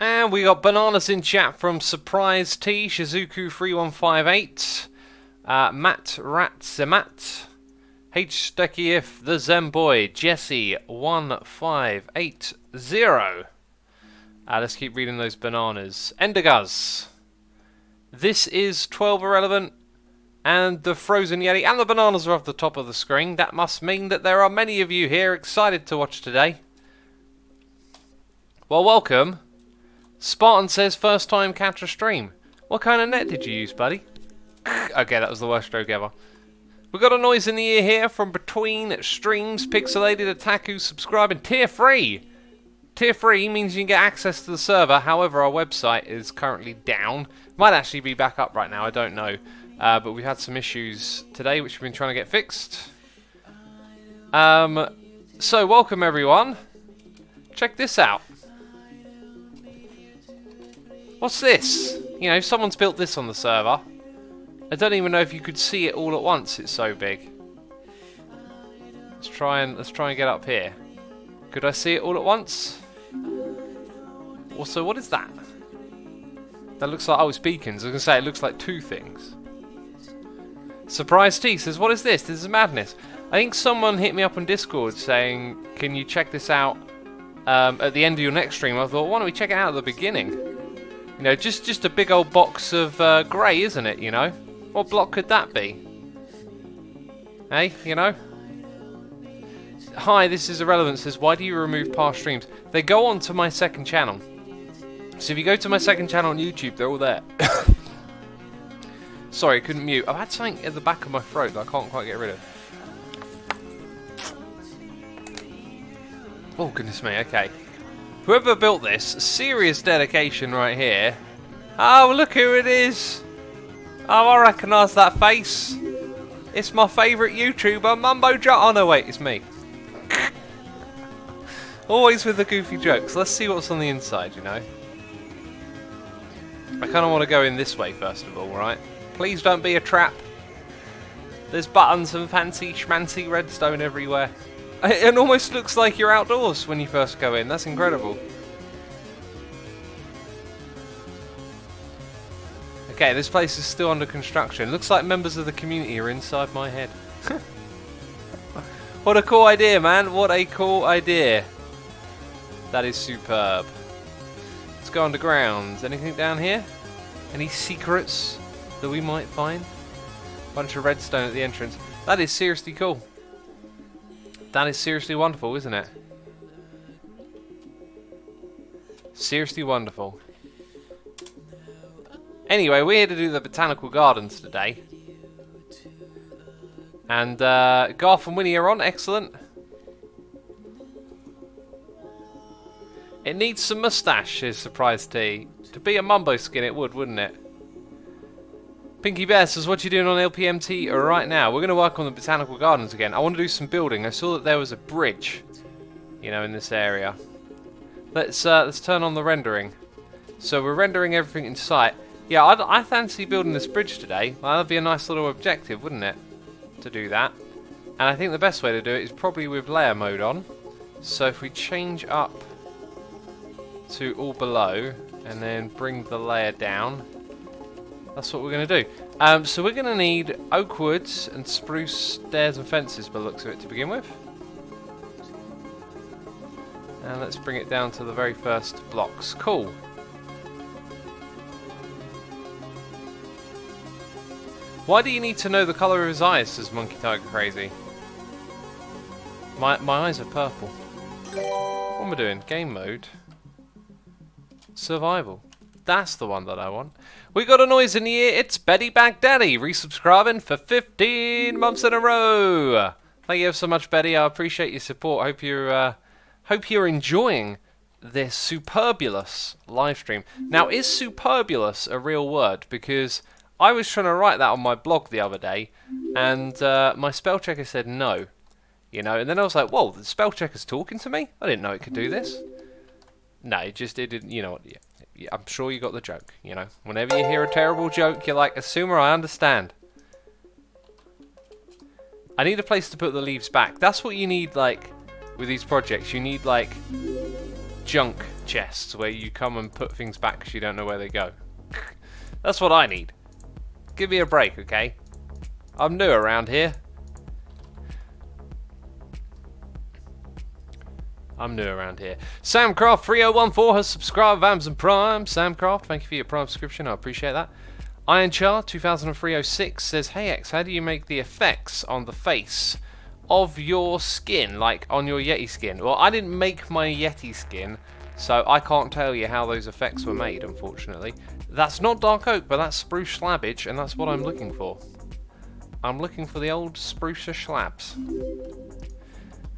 And we got bananas in chat from Surprise T, Shizuku3158, Matt Ratzemat, H Stekif, The Zen Boy, Jesse1580. Let's keep reading those bananas. Enderguz. This is 12 Irrelevant, and the Frozen Yeti, and the bananas are off the top of the screen. That must mean that there are many of you here excited to watch today. Well, welcome. Spartan says first time catch a stream. What kind of net did you use, buddy? Okay, that was the worst joke ever. We got a noise in the ear here from Between Streams, Pixelated, Attaku, subscribing, Tier 3. Tier 3 means you can get access to the server, however our website is currently down. Might actually be back up right now, I don't know. But we've had some issues today which we've been trying to get fixed. So welcome everyone. Check this out. What's this? You know, someone's built this on the server. I don't even know if you could see it all at once, it's so big. Let's try and get up here. Could I see it all at once? Also, what is that? That looks like, oh, it's beacons. I was going to say, it looks like two things. Surprise T says, what is this? This is madness. I think someone hit me up on Discord saying, can you check this out at the end of your next stream? I thought, why don't we check it out at the beginning? You know, just a big old box of grey, isn't it, you know? What block could that be? Hey, you know? Hi, this is Irrelevant says, why do you remove past streams? They go on to my second channel. So if you go to my second channel on YouTube, they're all there. Sorry, I couldn't mute. I've had something at the back of my throat that I can't quite get rid of. Oh, goodness me, okay. Whoever built this, serious dedication right here. Oh, look who it is. Oh, I recognise that face. It's my favourite YouTuber, Mumbo John. Oh, no, wait, it's me. Always with the goofy jokes. Let's see what's on the inside, you know. I kind of want to go in this way, first of all, right? Please don't be a trap. There's buttons and fancy schmancy redstone everywhere. It almost looks like you're outdoors when you first go in. That's incredible. Okay, this place is still under construction. Looks like members of the community are inside my head. What a cool idea, man. What a cool idea. That is superb. Let's go underground. Anything down here? Any secrets that we might find? Bunch of redstone at the entrance. That is seriously cool. That is seriously wonderful, isn't it? Seriously wonderful. Anyway, we're here to do the Botanical Gardens today. And Garth and Winnie are on, excellent. It needs some moustache, is Surprise T. To be a mumbo skin it would, wouldn't it? Pinky Bear says, what you doing on LPMT right now? We're going to work on the Botanical Gardens again. I want to do some building. I saw that there was a bridge, you know, in this area. Let's turn on the rendering. So we're rendering everything in sight. Yeah, I fancy building this bridge today. Well, that'd be a nice little objective, wouldn't it? To do that. And I think the best way to do it is probably with layer mode on. So if we change up to all below and then bring the layer down, that's what we're going to do. So we're going to need oak woods and spruce stairs and fences by the looks of it to begin with. And let's bring it down to the very first blocks. Cool. Why do you need to know the colour of his eyes, says Monkey Tiger Crazy. My eyes are purple. What am I doing? Game mode. Survival. That's the one that I want. We got a noise in the ear. It's Betty Baghdaddy resubscribing for 15 months in a row. Thank you so much, Betty. I appreciate your support. Hope you're enjoying this superbulous live stream. Now, is superbulous a real word? Because I was trying to write that on my blog the other day, and my spell checker said no. You know, and then I was like, whoa, the spell checker's talking to me? I didn't know it could do this. No, it didn't, you know what, yeah. I'm sure you got the joke, you know. Whenever you hear a terrible joke, you're like, assumer, I understand. I need a place to put the leaves back. That's what you need, like, with these projects. You need, like, junk chests where you come and put things back because you don't know where they go. That's what I need. Give me a break, okay? I'm new around here. Samcraft3014 has subscribed with Amazon Prime. Samcraft, thank you for your Prime subscription. I appreciate that. Ironchar 200306 says, "Hey X, how do you make the effects on the face of your skin, like on your Yeti skin?" Well, I didn't make my Yeti skin, so I can't tell you how those effects were made, unfortunately. That's not dark oak, but that's spruce slabbage, and that's what I'm looking for. I'm looking for the old spruce slabs.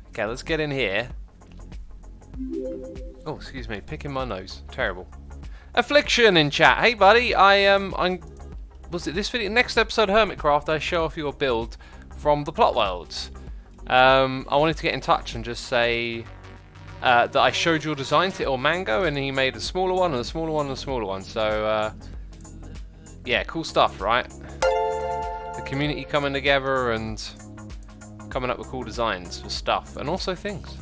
Okay, let's get in here. Oh, excuse me, picking my nose. Terrible. Affliction in chat. Hey, buddy. Was it this video? Next episode, Hermitcraft, I show off your build from the Plot Worlds. I wanted to get in touch and just say that I showed your design to Mango, and he made a smaller one, and a smaller one, and a smaller one. So, yeah, cool stuff, right? The community coming together and coming up with cool designs for stuff, and also things.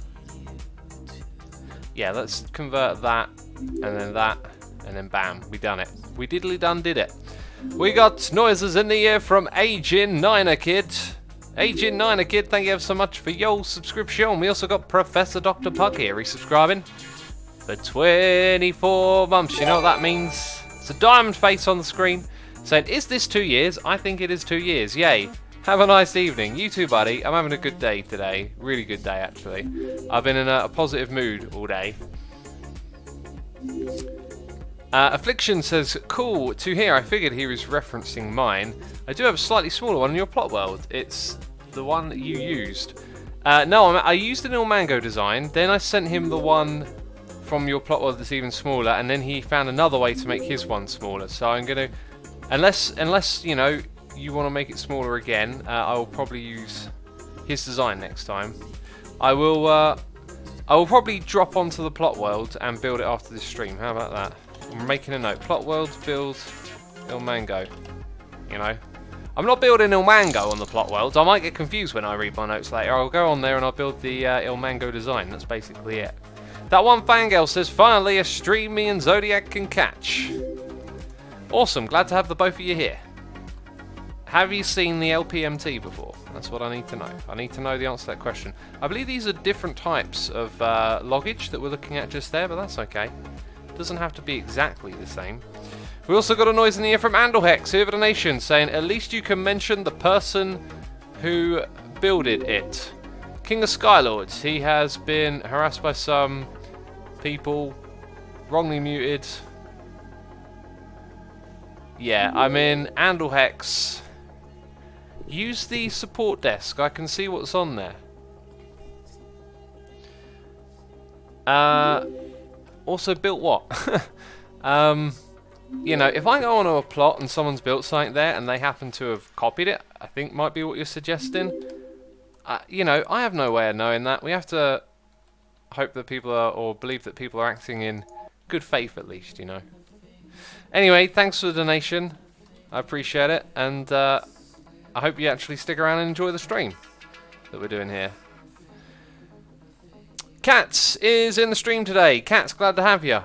Yeah, let's convert that, and then bam, we done it. We diddly done did it. We got noises in the air from Agin Niner Kid. Agin Niner Kid, thank you ever so much for your subscription. We also got Professor Dr. Pug here, he's subscribing for 24 months. You know what that means? It's a diamond face on the screen saying, "Is this 2 years? I think it is 2 years. Yay. Have a nice evening." You too, buddy. I'm having a good day today. Really good day, actually. I've been in a positive mood all day. Affliction says, "Cool to hear. I figured he was referencing mine. I do have a slightly smaller one in your Plot World. It's the one that you used." No, I used an Mango design. Then I sent him the one from your Plot World that's even smaller, and then he found another way to make his one smaller. So I'm gonna, unless you know, you want to make it smaller again, I will probably use his design next time. I will probably drop onto the Plot World and build it after this stream. How about that? I'm making a note. Plot World build Mango. You know, I'm not building Mango on the Plot World. I might get confused when I read my notes later. I'll go on there and I'll build the Mango design. That's basically it. That one fangirl says, "Finally a stream me and Zodiac can catch." Awesome. Glad to have the both of you here. Have you seen the LPMT before? That's what I need to know. I need to know the answer to that question. I believe these are different types of loggage that we're looking at just there, but that's okay. Doesn't have to be exactly the same. We also got a noise in the ear from Andalhex, who of the nation, saying, "At least you can mention the person who builded it." King of Skylords, he has been harassed by some people, wrongly muted. Yeah, I'm in Andalhex. Use the support desk. I can see what's on there. Also built what? You know, if I go onto a plot and someone's built something there and they happen to have copied it, I think might be what you're suggesting. You know, I have no way of knowing that. We have to hope that people are, or believe that people are acting in good faith at least, you know. Anyway, thanks for the donation. I appreciate it, and I hope you actually stick around and enjoy the stream that we're doing here. Cats is in the stream today. Cats, glad to have you.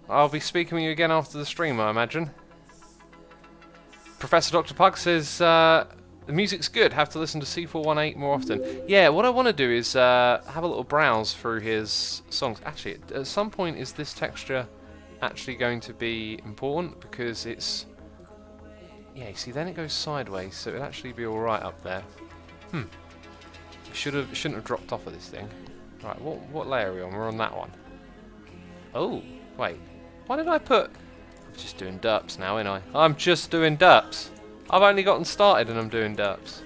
I'll be speaking with you again after the stream, I imagine. Professor Dr. Pug says, the music's good. Have to listen to C418 more often. Yeah, what I want to do is have a little browse through his songs. Actually, at some point, is this texture actually going to be important? Because it's... Yeah, you see, then it goes sideways, so it'll actually be alright up there. Shouldn't have dropped off of this thing. Right, what layer are we on? We're on that one. Oh, wait. Why did I put... I'm just doing derps now, ain't I? I'm just doing derps. I've only gotten started and I'm doing derps.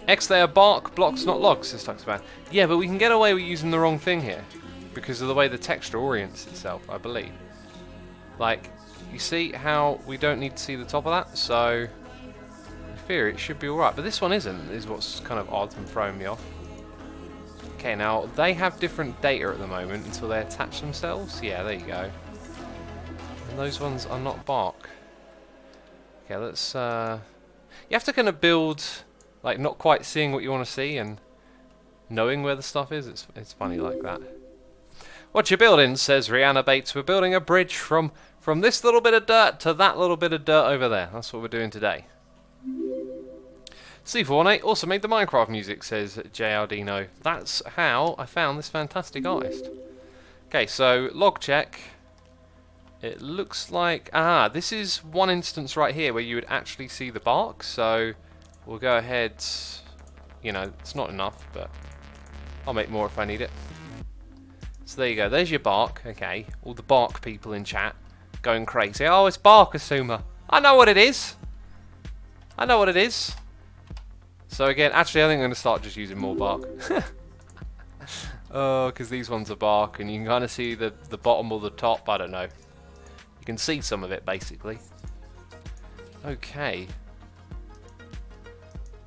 X, they are bark blocks, not logs, this talks about. Yeah, but we can get away with using the wrong thing here. Because of the way the texture orients itself, I believe. Like, you see how we don't need to see the top of that? So, in theory, it should be alright. But this one isn't, is what's kind of odd and throwing me off. Okay, now, they have different data at the moment until they attach themselves. Yeah, there you go. And those ones are not bark. Okay, let's... You have to kind of build, like, not quite seeing what you want to see, and knowing where the stuff is. It's funny like that. What you building, says Rihanna Bates. We're building a bridge from this little bit of dirt to that little bit of dirt over there. That's what we're doing today. C418 also made the Minecraft music, says JRDino. That's how I found this fantastic artist. Okay, so log check. It looks like... this is one instance right here where you would actually see the bark. So we'll go ahead... You know, it's not enough, but I'll make more if I need it. So there you go. There's your bark. Okay, all the bark people in chat going crazy. Oh, it's bark, Asuma. I know what it is. I know what it is. So again, actually I think I'm going to start just using more bark. Oh, because these ones are bark and you can kind of see the bottom or the top. I don't know. You can see some of it basically. Okay.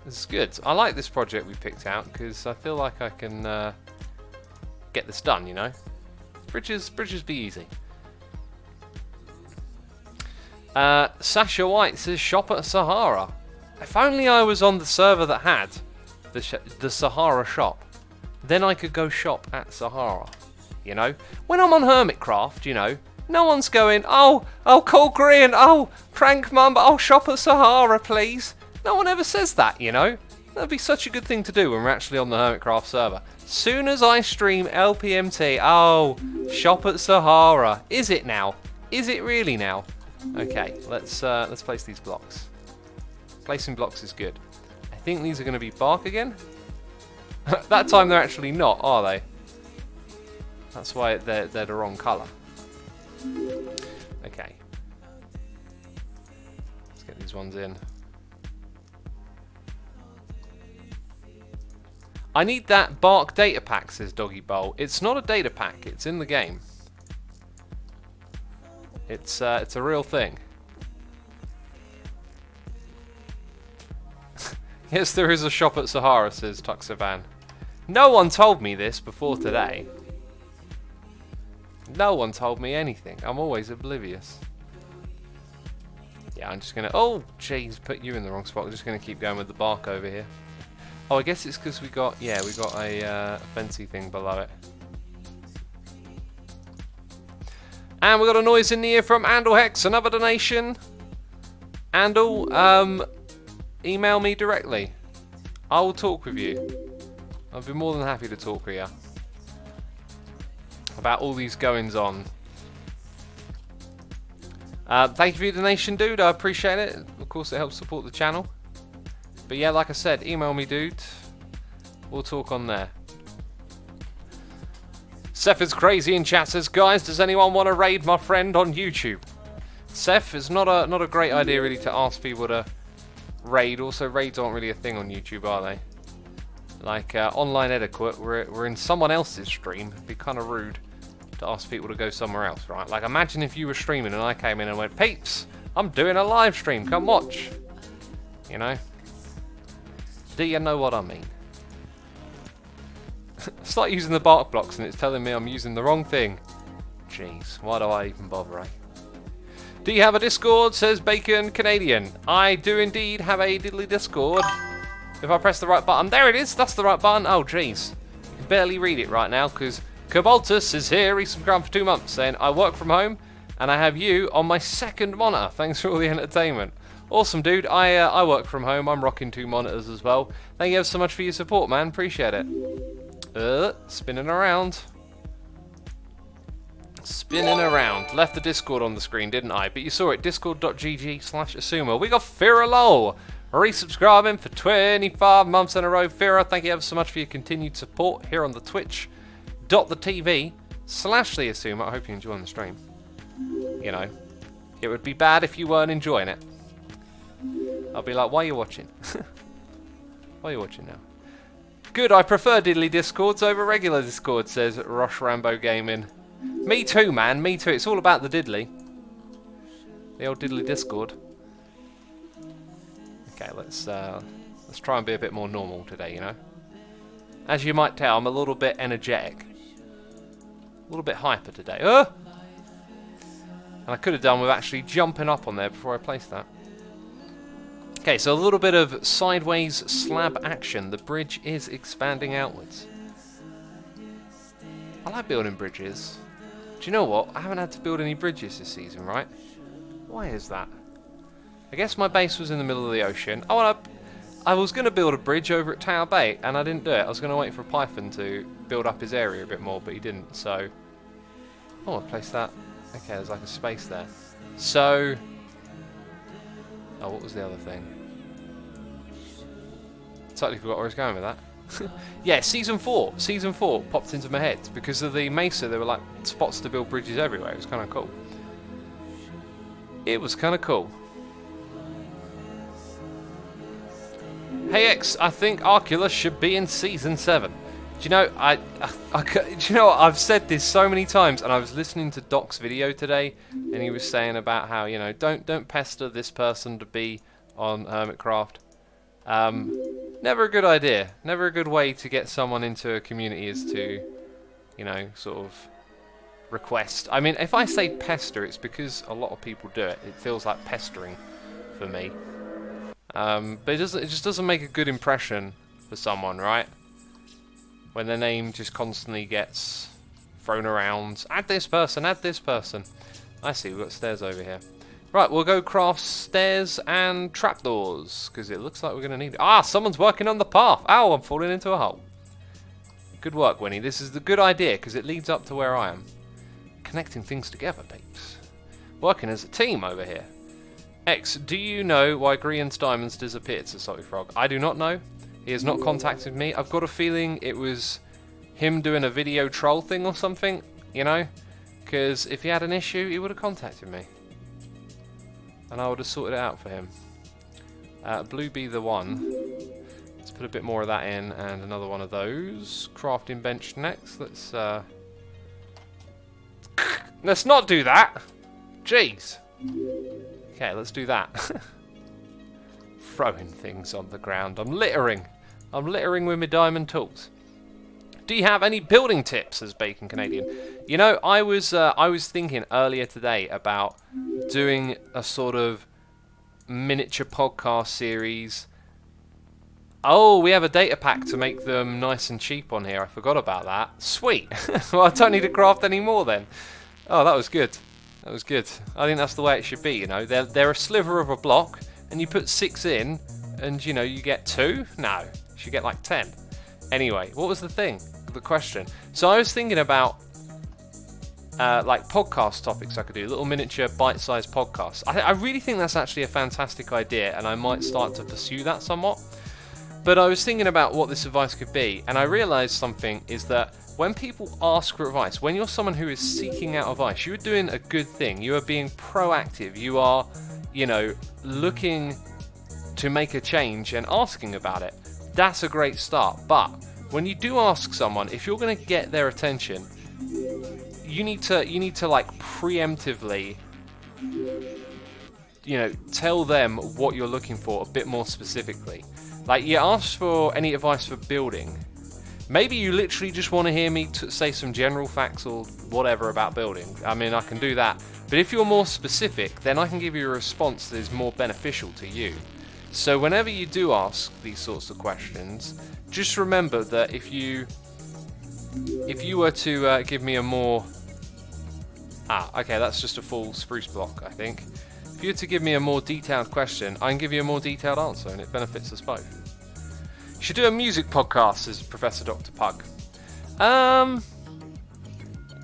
This is good. I like this project we picked out because I feel like I can get this done, you know. Bridges be easy. Sasha White says shop at Sahara. If only I was on the server that had the Sahara shop, then I could go shop at Sahara. You know, when I'm on Hermitcraft, you know, no one's going, oh, Cold Korean, oh, prank mum, oh, shop at Sahara, please. No one ever says that, you know. That'd be such a good thing to do when we're actually on the Hermitcraft server. Soon as I stream LPMT, oh, shop at Sahara. Is it now? Is it really now? Okay, let's place these blocks. Placing blocks is good. I think these are going to be bark again. That time they're actually not, are they? That's why they're the wrong colour. Okay. Let's get these ones in. I need that bark data pack, says Doggy Bowl. It's not a data pack, it's in the game. It's a real thing. Yes, there is a shop at Sahara, says Tuxaban. No one told me this before today. No one told me anything. I'm always oblivious. Yeah, I'm just gonna... Oh, jeez, put you in the wrong spot. We're just gonna keep going with the bark over here. Oh, I guess it's because we got a fancy thing below it. And we got a noise in the ear from Andal Hex, another donation. Andal, email me directly. I will talk with you. I'll be more than happy to talk with you about all these goings on. Thank you for your donation, dude. I appreciate it. Of course, it helps support the channel. But yeah, like I said, email me, dude. We'll talk on there. Seth is crazy in chat, says, guys, does anyone want to raid my friend on YouTube? Seth, it's not a great idea really to ask people to raid. Also, raids aren't really a thing on YouTube, are they? Like online etiquette, we're in someone else's stream. It'd be kind of rude to ask people to go somewhere else, right? Like, imagine if you were streaming and I came in and went, peeps, I'm doing a live stream, come watch. You know? Do you know what I mean? Start using the bark blocks and it's telling me I'm using the wrong thing. Jeez, why do I even bother, eh? Do you have a Discord, says Bacon Canadian? I do indeed have a diddly Discord. If I press the right button, there it is, that's the right button. Oh, jeez. You can barely read it right now because Cobaltus is here, he's subscribed for 2 months, saying, I work from home and I have you on my second monitor. Thanks for all the entertainment. Awesome, dude. I work from home. I'm rocking 2 monitors as well. Thank you ever so much for your support, man. Appreciate it. Spinning around. Spinning around. Left the Discord on the screen, didn't I? But you saw it. Discord.gg/Asuma. We got Fira Low resubscribing for 25 months in a row. Fira, thank you ever so much for your continued support here on the Twitch.tv/TheAsuma. I hope you're enjoying the stream. You know, it would be bad if you weren't enjoying it. I'll be like, why are you watching? Why are you watching now? Good, I prefer diddly Discords over regular Discord, says Rosh Rambo Gaming. Me too, man, me too. It's all about the diddly. The old diddly Discord. Okay, let's try and be a bit more normal today, you know. As you might tell, I'm a little bit energetic. A little bit hyper today. And I could have done with actually jumping up on there before I placed that. Okay, so a little bit of sideways slab action. The bridge is expanding outwards. I like building bridges. Do you know what? I haven't had to build any bridges this season, right? Why is that? I guess my base was in the middle of the ocean. Oh, I was going to build a bridge over at Tower Bay, and I didn't do it. I was going to wait for Python to build up his area a bit more, but he didn't, so... Oh, I placed that. Okay, there's like a space there. So... Oh, what was the other thing? Totally forgot where I was going with that. Yeah, Season 4. Season 4 popped into my head. Because of the Mesa, there were like spots to build bridges everywhere. It was kind of cool. It was kind of cool. Hey X, I think Arculus should be in Season 7. Do you know, do you know what? I've said this so many times, and I was listening to Doc's video today, and he was saying about how, you know, don't pester this person to be on Hermitcraft. Never a good idea. Never a good way to get someone into a community is to, you know, sort of request. I mean, if I say pester, it's because a lot of people do it. It feels like pestering for me. But it just doesn't make a good impression for someone, right? When their name just constantly gets thrown around. Add this person, add this person. I see, we've got stairs over here. Right, we'll go craft stairs and trapdoors, because it looks like we're going to need it. Ah, someone's working on the path. Ow, I'm falling into a hole. Good work, Winnie. This is the good idea, because it leads up to where I am. Connecting things together, babes. Working as a team over here. X, do you know why Grian's diamonds disappeared, says Salty Frog? I do not know. He has not contacted me. I've got a feeling it was him doing a video troll thing or something, you know? Because if he had an issue, he would have contacted me. And I would have sorted it out for him. Blue be the one. Let's put a bit more of that in and another one of those. Crafting bench next. Let's not do that! Jeez! Okay, let's do that. Throwing things on the ground. I'm littering. I'm littering with my diamond tools. Do you have any building tips, says Bacon Canadian? You know, I was thinking earlier today about doing a sort of miniature podcast series. Oh, we have a data pack to make them nice and cheap on here. I forgot about that. Sweet. Well, I don't need to craft any more then. Oh, that was good. That was good. I think that's the way it should be, you know. They're a sliver of a block, and you put 6 in, and, you know, you get 2? No. You should get, like, 10. Anyway, what was the thing? The question. So I was thinking about, like, podcast topics I could do. Little miniature bite-sized podcasts. I really think that's actually a fantastic idea, and I might start to pursue that somewhat. But I was thinking about what this advice could be, and I realised something is that when people ask for advice, when you're someone who is seeking out advice, you're doing a good thing. You are being proactive. You are, you know, looking to make a change and asking about it. That's a great start. But when you do ask someone, if you're going to get their attention, you need to like preemptively, you know, tell them what you're looking for a bit more specifically. Like, you ask for any advice for building. Maybe you literally just want to hear me say some general facts or whatever about building. I mean, I can do that. But if you're more specific, then I can give you a response that is more beneficial to you. So whenever you do ask these sorts of questions, just remember that if you were to give me a more... okay, that's just a full spruce block, I think. If you were to give me a more detailed question, I can give you a more detailed answer, and it benefits us both. You should do a music podcast, says Professor Dr. Pug.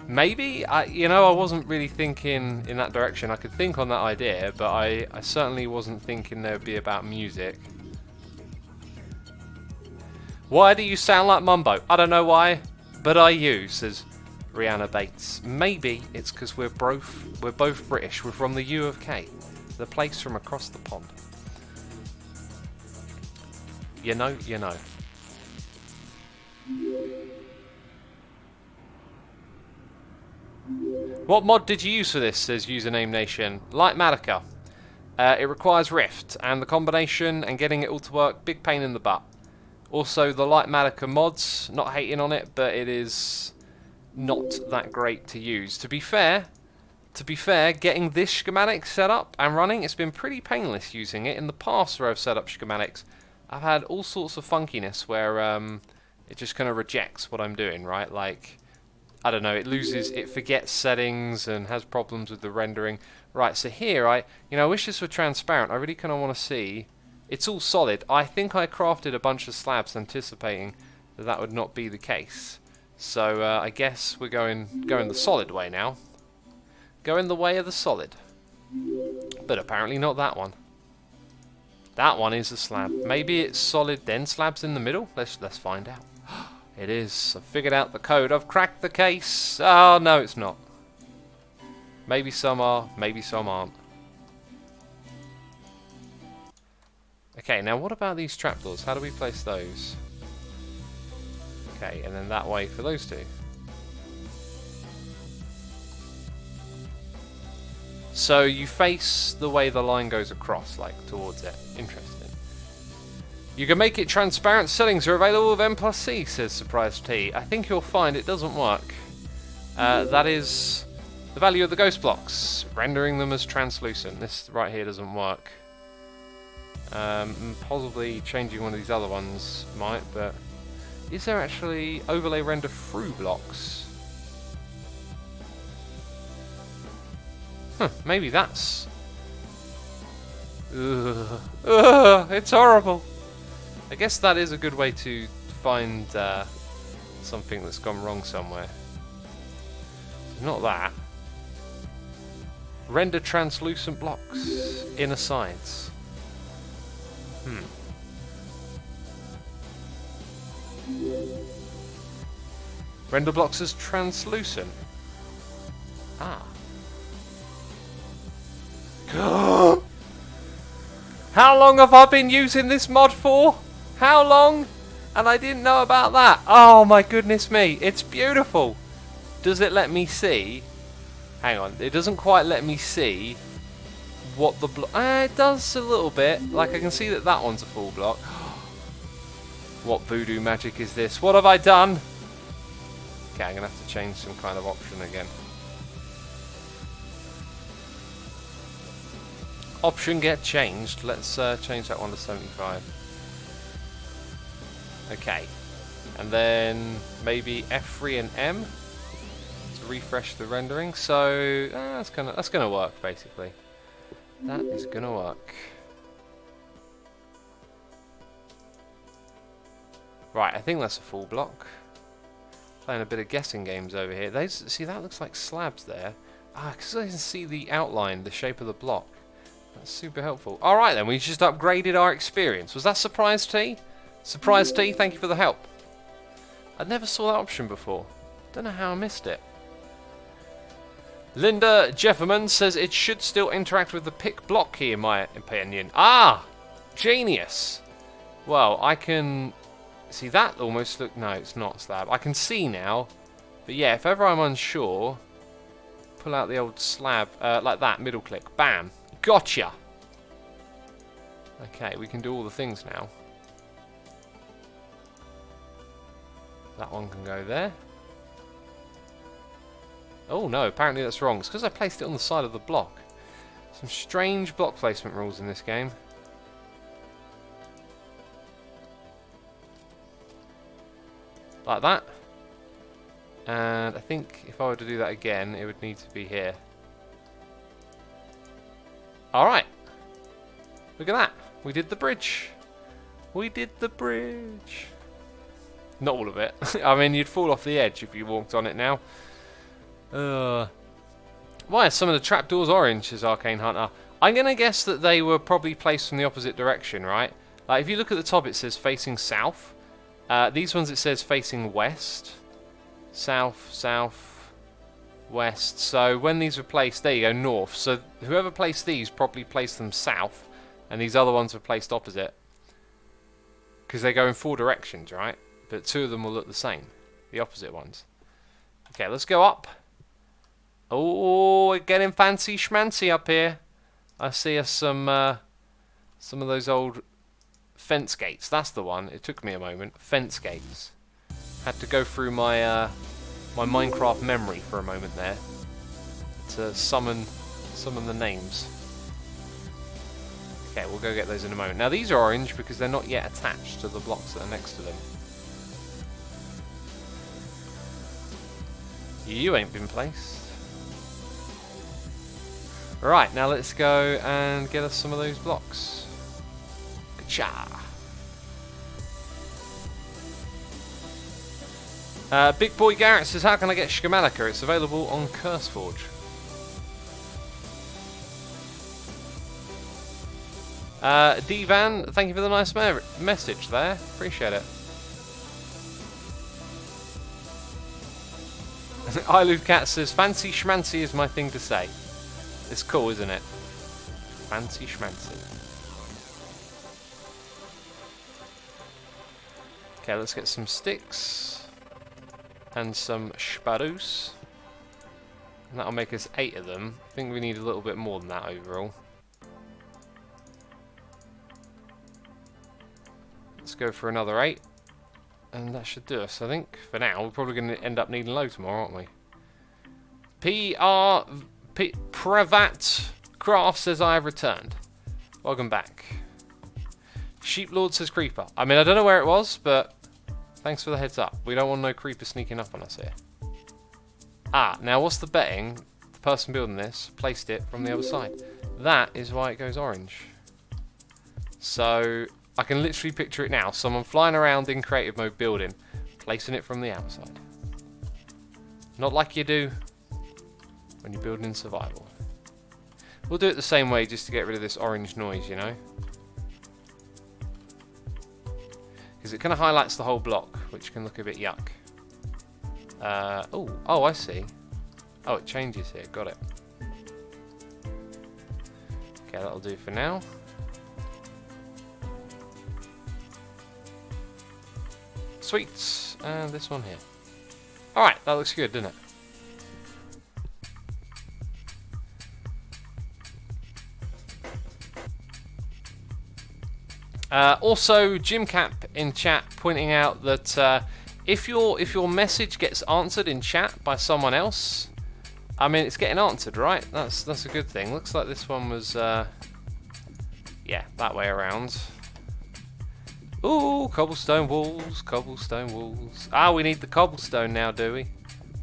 Maybe. You know, I wasn't really thinking in that direction. I could think on that idea, but I certainly wasn't thinking there would be about music. Why do you sound like Mumbo? I don't know why, but I you, says Rihanna Bates. Maybe it's because we're both British. We're from the U of K, the place from across the pond. You know, you know. What mod did you use for this, says Username Nation? Light Malika. It requires Rift, and the combination and getting it all to work, big pain in the butt. Also, the Light Malika mods, not hating on it, but it is not that great to use. To be fair, To be fair, getting this schematic set up and running, it's been pretty painless using it. In the past where I've set up schematics, I've had all sorts of funkiness where it just kind of rejects what I'm doing, right? Like, I don't know, it forgets settings and has problems with the rendering. Right, so here, I wish this were transparent. I really kind of want to see. It's all solid. I think I crafted a bunch of slabs anticipating that that would not be the case. So I guess we're going the solid way now. Going the way of the solid. But apparently not that one. That one is a slab. Maybe it's solid then slabs in the middle? Let's find out. It is. I've figured out the code. I've cracked the case. Oh, no, it's not. Maybe some are, maybe some aren't. Okay, now what about these trapdoors? How do we place those? Okay, and then that way for those two. So you face the way the line goes across, like towards it. Interesting. You can make it transparent. Settings are available with N+C, says Surprise T. I think you'll find it doesn't work. That is the value of the ghost blocks, rendering them as translucent. This right here doesn't work. Possibly changing one of these other ones might, but is there actually overlay render through blocks? Huh, maybe that's... Ugh, it's horrible. I guess that is a good way to find something that's gone wrong somewhere. Not that. Render translucent blocks, inner sides. Render blocks as translucent. Ah. How long have I been using this mod for? How long? And I didn't know about that. Oh my goodness me. It's beautiful. Does it let me see? Hang on. It doesn't quite let me see what the block... it does a little bit. Like I can see that that one's a full block. What voodoo magic is this? What have I done? Okay, I'm going to have to change some kind of option again. Option get changed. Let's change that one to 75. Okay. And then maybe F3 and M to refresh the rendering. So that's gonna work basically. That is gonna work. Right, I think that's a full block. Playing a bit of guessing games over here. See, that looks like slabs there. Ah, because I can see the outline, the shape of the block. That's super helpful. Alright then, we just upgraded our experience. Was that Surprise T? Surprise T, thank you for the help. I never saw that option before. Don't know how I missed it. Linda Jefferman says it should still interact with the pick block key in my opinion. Ah! Genius! Well, I can... See, that almost look... No, it's not slab. I can see now. But yeah, if ever I'm unsure, pull out the old slab, like that, middle click. Bam! Gotcha! Okay, we can do all the things now. That one can go there. Oh no, apparently that's wrong. It's because I placed it on the side of the block. Some strange block placement rules in this game. Like that. And I think if I were to do that again, it would need to be here. Alright. Look at that. We did the bridge. We did the bridge. Not all of it. I mean, you'd fall off the edge if you walked on it now. Why are some of the trapdoors orange, says Arcane Hunter? I'm going to guess that they were probably placed from the opposite direction, right? Like, if you look at the top, it says facing south. These ones, it says facing west. South, south, west. So when these were placed, there you go, north. So whoever placed these probably placed them south. And these other ones were placed opposite. Because they go in 4 directions, right? But 2 of them will look the same. The opposite ones. Okay, let's go up. Oh, we're getting fancy schmancy up here. I see us some of those old fence gates. That's the one. It took me a moment. Fence gates. Had to go through my my Minecraft memory for a moment there. to summon the names. Okay, we'll go get those in a moment. Now these are orange because they're not yet attached to the blocks that are next to them. You ain't been placed. Right, now let's go and get us some of those blocks. Ka-cha! Big Boy Garrett says, how can I get Schemalica? It's available on CurseForge. D-Van, thank you for the nice message there. Appreciate it. Cat says, fancy schmancy is my thing to say. It's cool, isn't it? Fancy schmancy. Okay, let's get some sticks. And some sparrows. And that'll make us 8 of them. I think we need a little bit more than that overall. Let's go for another 8. And that should do us, I think. For now, we're probably going to end up needing loads more, aren't we? Pravat Craft says, I have returned. Welcome back. Sheeplord says, creeper. I mean, I don't know where it was, but thanks for the heads up. We don't want no creeper sneaking up on us here. Ah, now what's the betting? The person building this placed it from the other side. That is why it goes orange. So I can literally picture it now. Someone flying around in creative mode building, placing it from the outside. Not like you do when you're building in survival. We'll do it the same way just to get rid of this orange noise, you know. Because it kind of highlights the whole block, which can look a bit yuck. Oh, I see. Oh, it changes here. Got it. Okay, that'll do for now. Sweet. And this one here. Alright, that looks good, doesn't it? Also, Jimcap in chat pointing out that if your message gets answered in chat by someone else, I mean it's getting answered, right? That's a good thing. Looks like this one was yeah, that way around. Ooh, cobblestone walls, cobblestone walls. Ah, we need the cobblestone now, do we?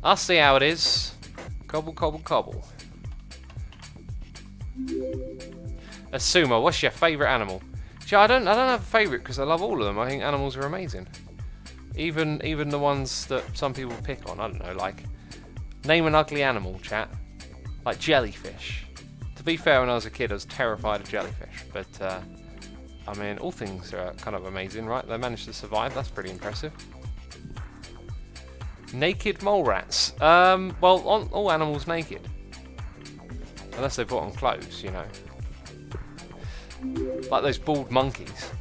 I'll see how it is. Cobble, cobble, cobble. Asuma, what's your favourite animal? See, I don't have a favourite because I love all of them. I think animals are amazing. Even the ones that some people pick on. I don't know, like name an ugly animal, chat. Like jellyfish. To be fair, when I was a kid, I was terrified of jellyfish. But I mean, all things are kind of amazing, right? They managed to survive. That's pretty impressive. Naked mole rats. Well, all animals naked, unless they put on clothes, you know. Like those bald monkeys.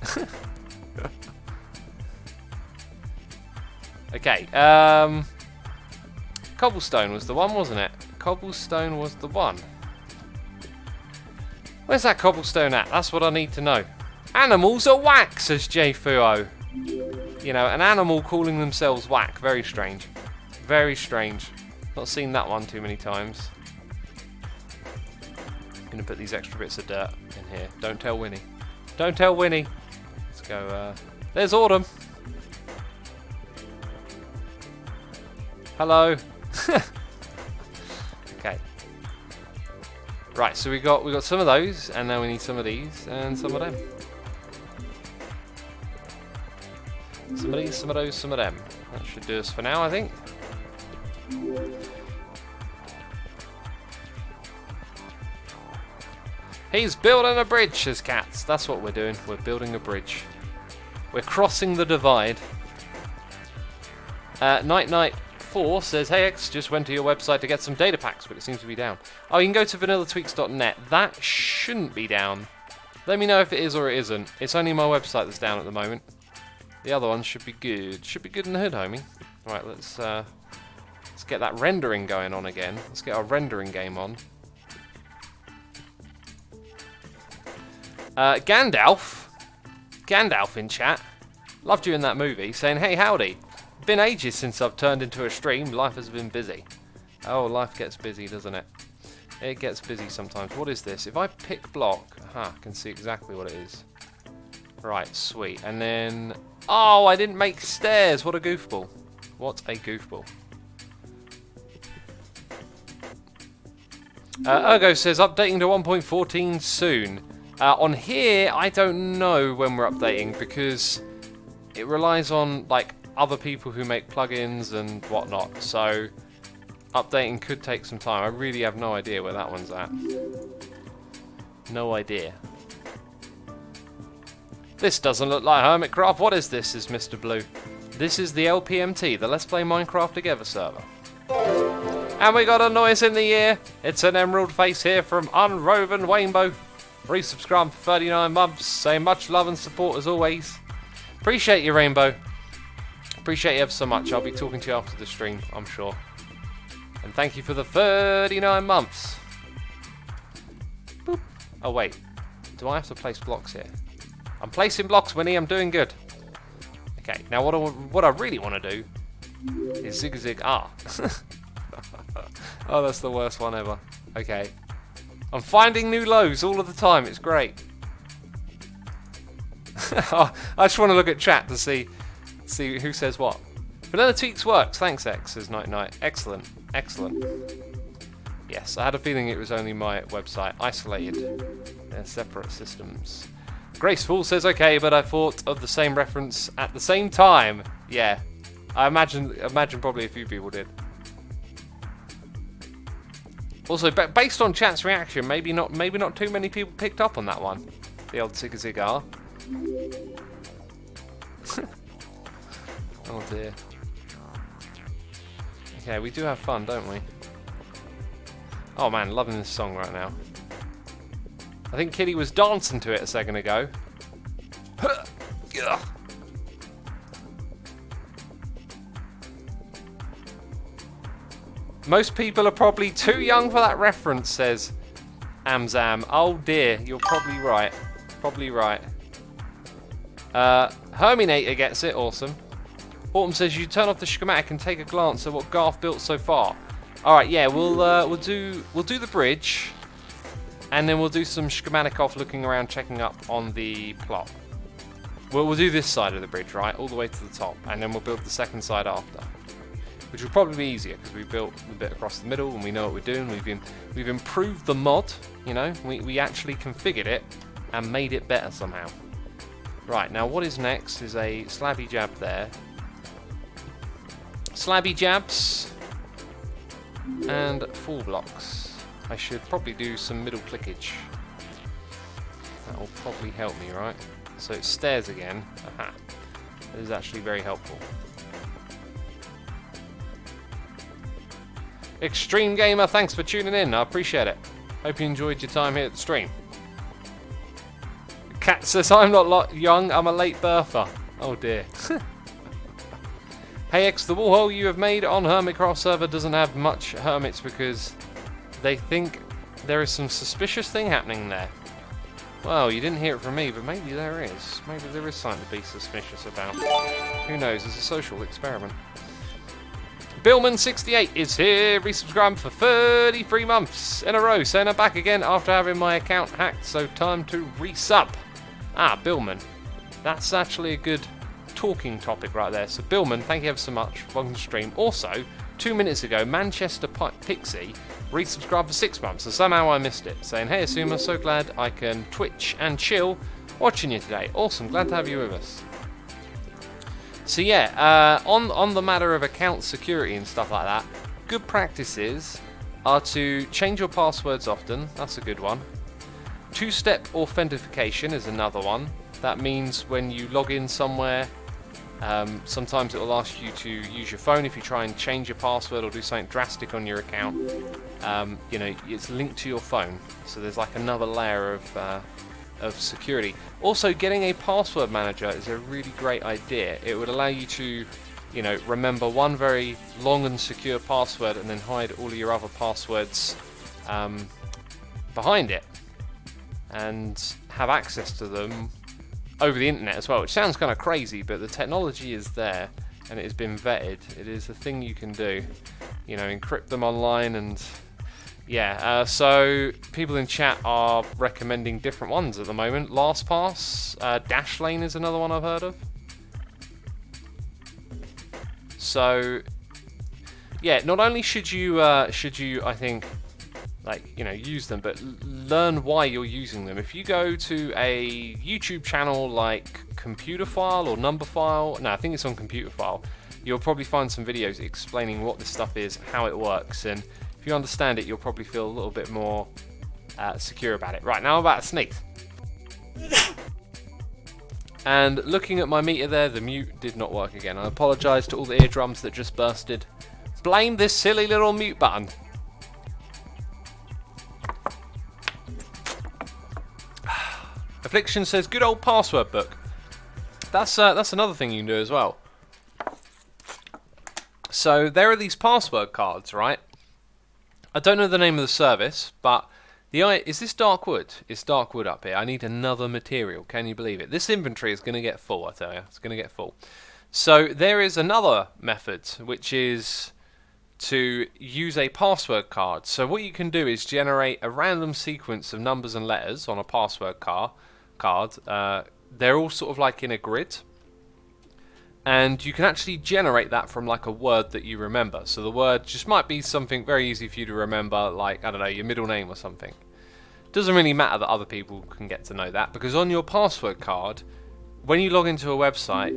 Okay, cobblestone was the one, wasn't it? Cobblestone was the one. Where's that cobblestone at? That's what I need to know. Animals are whack, says J Fuo. You know, an animal calling themselves whack. Very strange. Very strange. Not seen that one too many times. Gonna put these extra bits of dirt in here. Don't tell Winnie. Don't tell Winnie. Let's go. There's Autumn. Hello. Okay. Right. So we got some of those, and now we need some of these and some of them. Some of these, some of those, some of them. That should do us for now, I think. He's building a bridge, says Cats. That's what we're doing. We're building a bridge. We're crossing the divide. Night 4 says, hey X, just went to your website to get some data packs, but it seems to be down. Oh, you can go to vanillatweaks.net. That shouldn't be down. Let me know if it is or it isn't. It's only my website that's down at the moment. The other one should be good. Should be good in the hood, homie. Right, let's get that rendering going on again. Let's get our rendering game on. Gandalf in chat, loved you in that movie, saying, hey, howdy. Been ages since I've turned into a stream. Life has been busy. Oh, life gets busy, doesn't it? It gets busy sometimes. What is this? If I pick block, aha, I can see exactly what it is. Right, sweet. And then, oh, I didn't make stairs. What a goofball. What a goofball. Ergo says updating to 1.14 soon. On here, I don't know when we're updating because it relies on like other people who make plugins and whatnot. So updating could take some time. I really have no idea where that one's at. No idea. This doesn't look like Hermitcraft. What is this? Is Mr. Blue? This is the LPMT, the Let's Play Minecraft Together server. And we got a noise in the ear. It's an emerald face here from Unwoven Rainbow. Resubscribe for 39 months. Say much love and support as always. Appreciate you, Rainbow. Appreciate you ever so much. I'll be talking to you after the stream, I'm sure. And thank you for the 39 months. Boop. Oh wait, do I have to place blocks here? I'm placing blocks, Winnie. I'm doing good. Okay, now what I really want to do is zig zig ah. Oh, that's the worst one ever. Okay, I'm finding new lows all of the time. It's great. I just want to look at chat to see who says what. Vanilla Tweaks works. Thanks, X, says Night Night. Excellent. Excellent. Yes, I had a feeling it was only my website. Isolated. They're separate systems. Graceful says okay, but I thought of the same reference at the same time. Yeah. I imagine probably a few people did. Also, based on chat's reaction, maybe not too many people picked up on that one. The old cigar. Oh dear. Okay, we do have fun, don't we? Oh man, loving this song right now. I think Kitty was dancing to it a second ago. Most people are probably too young for that reference, says Amzam. Oh dear, you're probably right. Probably right. Herminator gets it, awesome. Autumn says you turn off the schematic and take a glance at what Garth built so far. Alright, yeah, we'll do the bridge, and then we'll do some schematic off looking around, checking up on the plot. We'll do this side of the bridge, right, all the way to the top, and then we'll build the second side after. Which will probably be easier because we built a bit across the middle and we know what we're doing. We've improved the mod, you know. We actually configured it and made it better somehow. Right, now what is next is a slabby jab there. Slabby jabs and full blocks. I should probably do some middle clickage. That will probably help me, right? So it's stairs again. Aha. That is actually very helpful. Extreme Gamer, thanks for tuning in. I appreciate it. Hope you enjoyed your time here at the stream. Cat says, I'm not young, I'm a late birther. Oh dear. Hey X, the wall hole you have made on Hermitcraft server doesn't have much hermits because they think there is some suspicious thing happening there. Well, you didn't hear it from me, but maybe there is. Maybe there is something to be suspicious about. Who knows, it's a social experiment. Billman68 is here, resubscribed for 33 months in a row, saying I'm back again after having my account hacked, so time to resub. Ah, Billman. That's actually a good talking topic right there. So Billman, thank you ever so much. Welcome to the stream. Also, 2 minutes ago, Manchester Pixie resubscribed for 6 months, so somehow I missed it, saying, hey Asuma, so glad I can twitch and chill watching you today. Awesome, glad to have you with us. So yeah, on the matter of account security and stuff like that, good practices are to change your passwords often. That's a good one. Two-step authentication is another one. That means when you log in somewhere, sometimes it will ask you to use your phone if you try and change your password or do something drastic on your account. You know, it's linked to your phone, so there's like another layer of security. Also, getting a password manager is a really great idea. It would allow you to, you know, remember one very long and secure password and then hide all of your other passwords behind it and have access to them over the internet as well, which sounds kind of crazy, but the technology is there and it has been vetted. It is a thing you can do, you know, encrypt them online and Yeah, so people in chat are recommending different ones at the moment. LastPass, Dashlane is another one I've heard of. So, yeah, not only should you, I think, like, you know, use them, but learn why you're using them. If you go to a YouTube channel like Computerphile or Numberphile, no, I think it's on Computerphile, you'll probably find some videos explaining what this stuff is, how it works, and if you understand it, you'll probably feel a little bit more secure about it. Right, now I'm about to sneeze. And looking at my meter there, the mute did not work again. I apologise to all the eardrums that just bursted. Blame this silly little mute button. Affliction says, good old password book. That's another thing you can do as well. So there are these password cards, right? I don't know the name of the service, but is this dark wood? It's dark wood up here. I need another material. Can you believe it? This inventory is going to get full, I tell you. It's going to get full. So there is another method, which is to use a password card. So what you can do is generate a random sequence of numbers and letters on a password card. They're all sort of like in a grid. And you can actually generate that from like a word that you remember. So the word just might be something very easy for you to remember, like, I don't know, your middle name or something. Doesn't really matter that other people can get to know that, because on your password card, when you log into a website,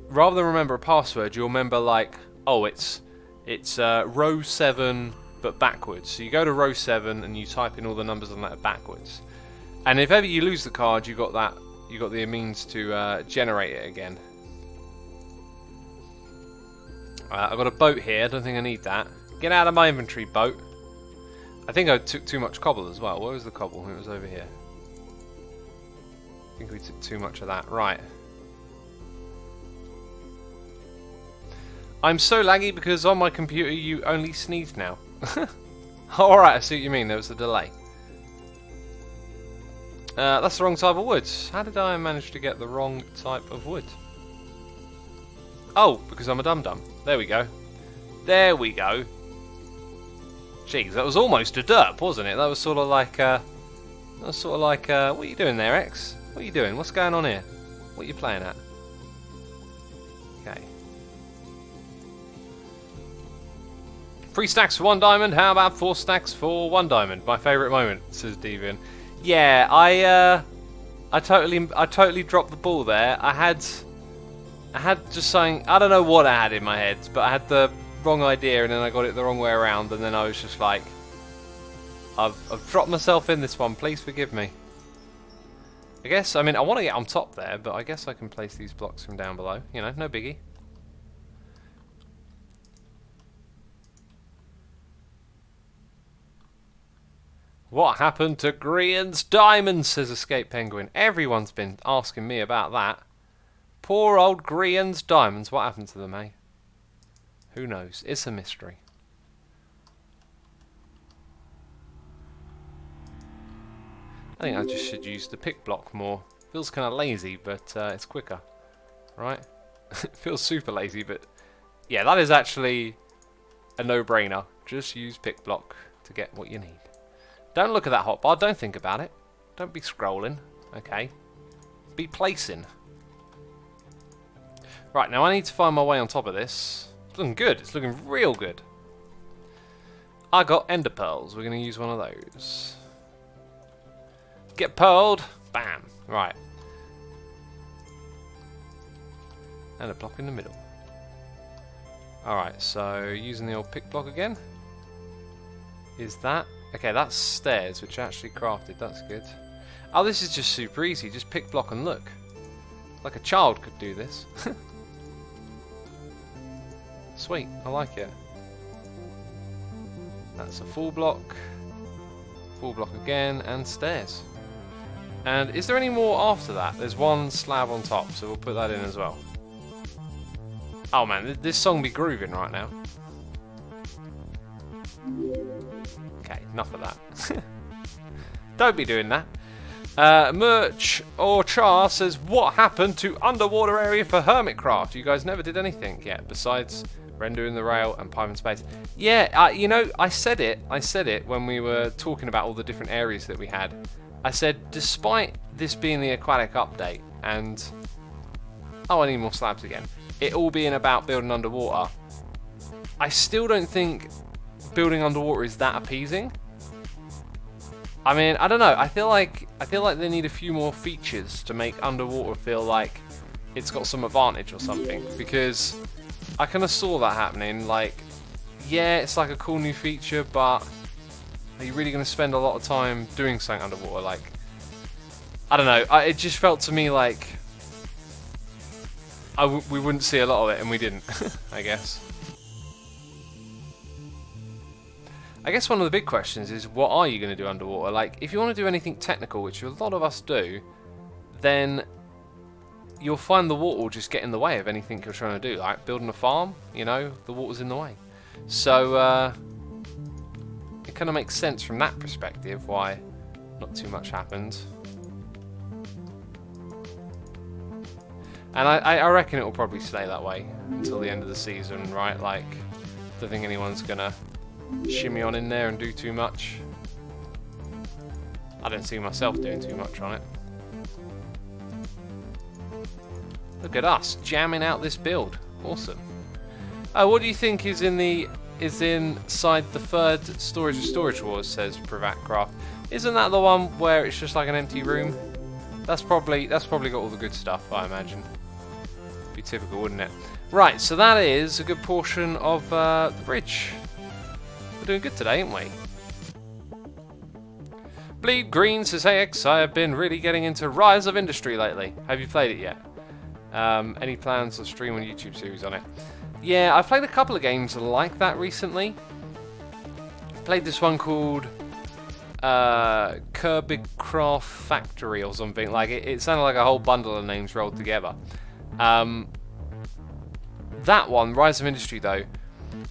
rather than remember a password, you'll remember like, oh, it's row 7 but backwards. So you go to row 7 and you type in all the numbers on that backwards. And if ever you lose the card, you got the means to generate it again. I've got a boat here. I don't think I need that. Get out of my inventory, boat. I think I took too much cobble as well. Where was the cobble? It was over here. I think we took too much of that. Right. I'm so laggy because on my computer you only sneeze now. Alright, I see what you mean. There was a delay. That's the wrong type of wood. How did I manage to get the wrong type of wood? Oh, because I'm a dum-dum. There we go. There we go. Jeez, that was almost a derp, wasn't it? That was sort of like, what are you doing there, X? What are you doing? What's going on here? What are you playing at? Okay. 3 stacks for 1 diamond. How about 4 stacks for 1 diamond? My favourite moment, says Devian. Yeah, I totally dropped the ball there. I had just something, I don't know what I had in my head, but I had the wrong idea and then I got it the wrong way around, and then I was just like, I've dropped myself in this one, please forgive me. I guess, I mean, I want to get on top there, but I guess I can place these blocks from down below, you know, no biggie. What happened to Grian's diamonds, says Escape Penguin. Everyone's been asking me about that. Poor old Grian's diamonds. What happened to them, eh? Who knows? It's a mystery. I think I just should use the pick block more. Feels kind of lazy, but it's quicker. Right? It feels super lazy, but yeah, that is actually a no-brainer. Just use pick block to get what you need. Don't look at that hotbar. Don't think about it. Don't be scrolling. Okay. Be placing. Right, now I need to find my way on top of this. It's looking good. It's looking real good. I got ender pearls. We're going to use one of those. Get pearled. Bam. Right. And a block in the middle. Alright, so using the old pick block again. Is that... Okay, that's stairs, which I actually crafted. That's good. Oh, this is just super easy. Just pick block and look. Like a child could do this. Sweet, I like it. That's a full block again, and stairs. And is there any more after that? There's one slab on top, so we'll put that in as well. Oh man, this song be grooving right now. Okay, enough of that. Don't be doing that. Merch or Char says, what happened to underwater area for Hermitcraft? You guys never did anything yet besides Rendering the rail and pipe in space. Yeah, you know, I said it when we were talking about all the different areas that we had. I said, despite this being the aquatic update and... Oh, I need more slabs again. It all being about building underwater. I still don't think building underwater is that appeasing. I mean, I don't know. I feel like they need a few more features to make underwater feel like it's got some advantage or something, because I kind of saw that happening. Like, yeah, it's like a cool new feature, but are you really going to spend a lot of time doing something underwater? Like, I don't know. It just felt to me like we wouldn't see a lot of it, and we didn't. I guess. I guess one of the big questions is, what are you going to do underwater? Like, if you want to do anything technical, which a lot of us do, then you'll find the water will just get in the way of anything you're trying to do. Like building a farm, you know, the water's in the way. So it kind of makes sense from that perspective why not too much happened. And I reckon it will probably stay that way until the end of the season, right? Like, don't think anyone's gonna shimmy on in there and do too much. I don't see myself doing too much on it. Look at us jamming out this build. Awesome. Oh, what do you think is inside the third storage of Storage Wars? Says Pravatcraft. Isn't that the one where it's just like an empty room? That's probably got all the good stuff, I imagine. Be typical, wouldn't it? Right, so that is a good portion of the bridge. We're doing good today, aren't we? Bleed Green says, "Hey X, I have been really getting into Rise of Industry lately. Have you played it yet? Any plans to stream on YouTube series on it?" Yeah, I've played a couple of games like that recently. Played this one called Kirby Craft Factory or something. Like it sounded like a whole bundle of names rolled together. That one, Rise of Industry, though,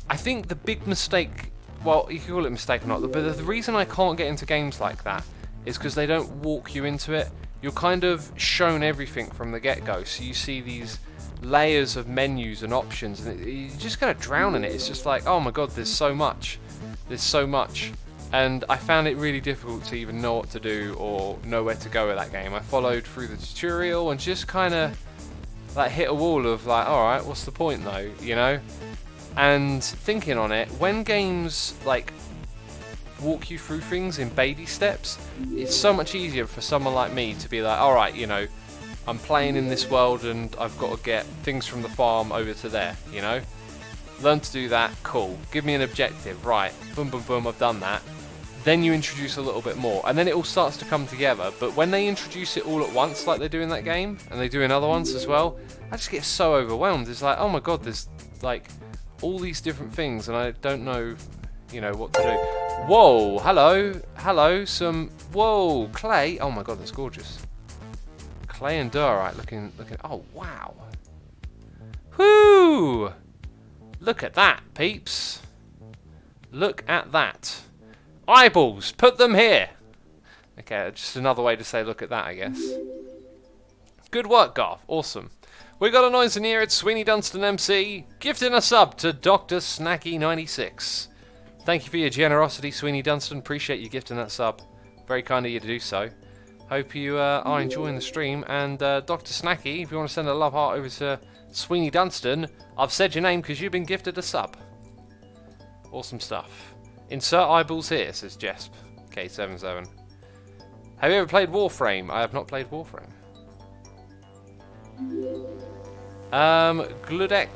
I think the big mistake, well, you can call it a mistake or not, but the reason I can't get into games like that is because they don't walk you into it. You're kind of shown everything from the get-go, so you see these layers of menus and options, and you just kind of drown in it. It's just like, oh my god, there's so much. There's so much. And I found it really difficult to even know what to do or know where to go with that game. I followed through the tutorial and just kind of like hit a wall of like, alright, what's the point though, you know? And thinking on it, when games like walk you through things in baby steps, it's so much easier for someone like me to be like, alright, you know, I'm playing in this world and I've got to get things from the farm over to there, you know? Learn to do that, cool. Give me an objective, right, boom, boom, boom, I've done that. Then you introduce a little bit more, and then it all starts to come together. But when they introduce it all at once, like they do in that game, and they do in other ones as well, I just get so overwhelmed. It's like, oh my god, there's like all these different things, and I don't know, you know, what to do. Whoa, hello, whoa, clay. Oh my god, that's gorgeous. Clay and diorite looking, oh wow. Whoo! Look at that, peeps. Look at that. Eyeballs, put them here. Okay, just another way to say look at that, I guess. Good work, Garth. Awesome. We got a noise in here. It's Sweeney Dunstan MC gifting a sub to Dr. Snacky96. Thank you for your generosity, Sweeney Dunstan. Appreciate you gifting that sub. Very kind of you to do so. Hope you are enjoying the stream. And Dr. Snacky, if you want to send a love heart over to Sweeney Dunstan, I've said your name because you've been gifted a sub. Awesome stuff. Insert eyeballs here, says Jesp. K77. Have you ever played Warframe? I have not played Warframe. Gludek.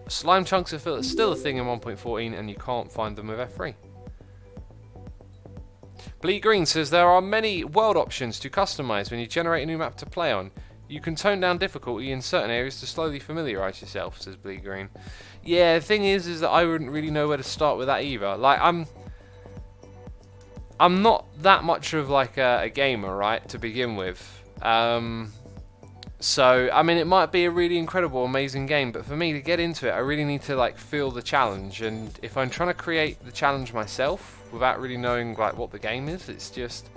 Slime chunks are still a thing in 1.14 and you can't find them with F3. Bleed Green says there are many world options to customize when you generate a new map to play on. You can tone down difficulty in certain areas to slowly familiarize yourself, says Bleed Green. Yeah, the thing is that I wouldn't really know where to start with that either. Like, I'm not that much of like a gamer, right, to begin with. So, I mean, it might be a really incredible, amazing game, but for me to get into it, I really need to like feel the challenge. And if I'm trying to create the challenge myself without really knowing like what the game is, it just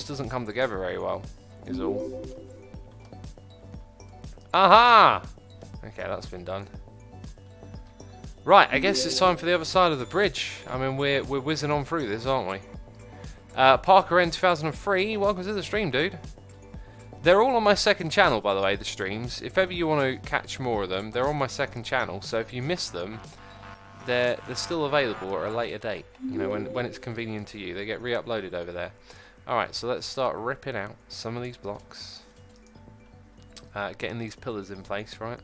doesn't come together very well, is all. Aha! Okay, that's been done. Right, I guess it's time for the other side of the bridge. I mean, we're whizzing on through this, aren't we? Parker N 2003, welcome to the stream, dude. They're all on my second channel, by the way, the streams. If ever you want to catch more of them, they're on my second channel. So if you miss them, they're still available at a later date. You know, when it's convenient to you, they get re-uploaded over there. All right, so let's start ripping out some of these blocks, getting these pillars in place, right?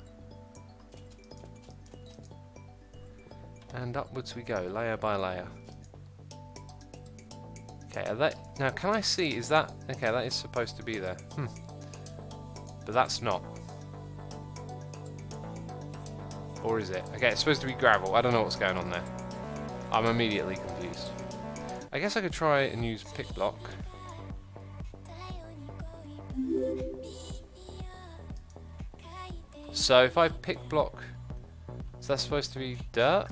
And upwards we go, layer by layer. Okay, now can I see, is that, okay, that is supposed to be there. But that's not. Or is it? Okay, it's supposed to be gravel. I don't know what's going on there. I'm immediately confused. I guess I could try and use pick block. So if I pick block, is that supposed to be dirt?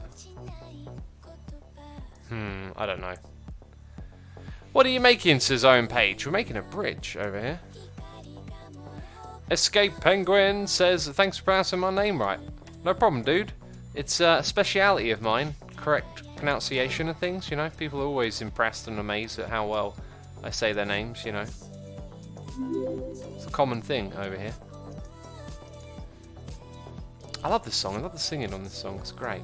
I don't know. What are you making, says Owen Page? We're making a bridge over here. Escape Penguin says, thanks for pronouncing my name right. No problem, dude. It's a speciality of mine. Correct pronunciation of things, you know. People are always impressed and amazed at how well I say their names, you know. It's a common thing over here. I love this song. I love the singing on this song. It's great.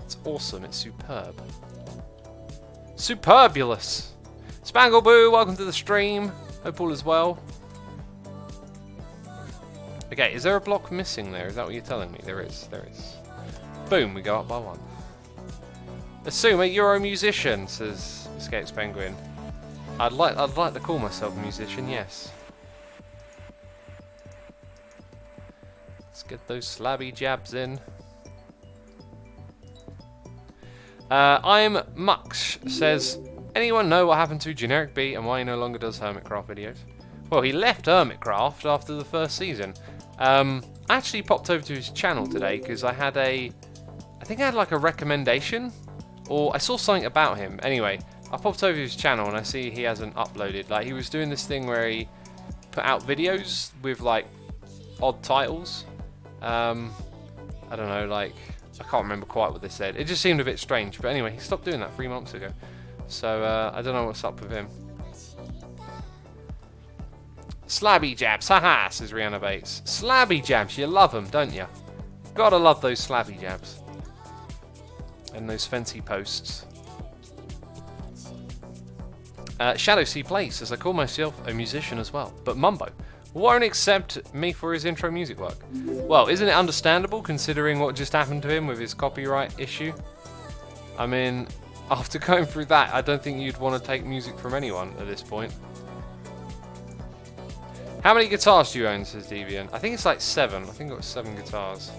It's awesome. It's superb. Superbulous. Spangle Boo, welcome to the stream. Hope all is well. Okay, is there a block missing there? Is that what you're telling me? There is. There is. Boom, we go up by one. Assume you're a musician, says Escapes Penguin. I'd like to call myself a musician, yes. Let's get those slabby jabs in. I'm Mux says, anyone know what happened to Generic B and why he no longer does Hermitcraft videos? Well, he left Hermitcraft after the first season. I actually popped over to his channel today because I think I had like a recommendation, or I saw something about him. Anyway, I popped over to his channel and I see he hasn't uploaded. Like, he was doing this thing where he put out videos with like odd titles. I don't know, like, I can't remember quite what they said. It just seemed a bit strange. But anyway, he stopped doing that 3 months ago. So I don't know what's up with him. Slabby jabs, haha, says Rihanna Bates. Slabby jabs, you love them, don't you? Gotta love those slabby jabs. And those fancy posts. Shadow C Place says, I call myself a musician as well, but Mumbo won't accept me for his intro music work. Well, isn't it understandable considering what just happened to him with his copyright issue? I mean, after going through that, I don't think you'd want to take music from anyone at this point. How many guitars do you own, says Deviant? I think it's like 7. I think I've got 7 guitars.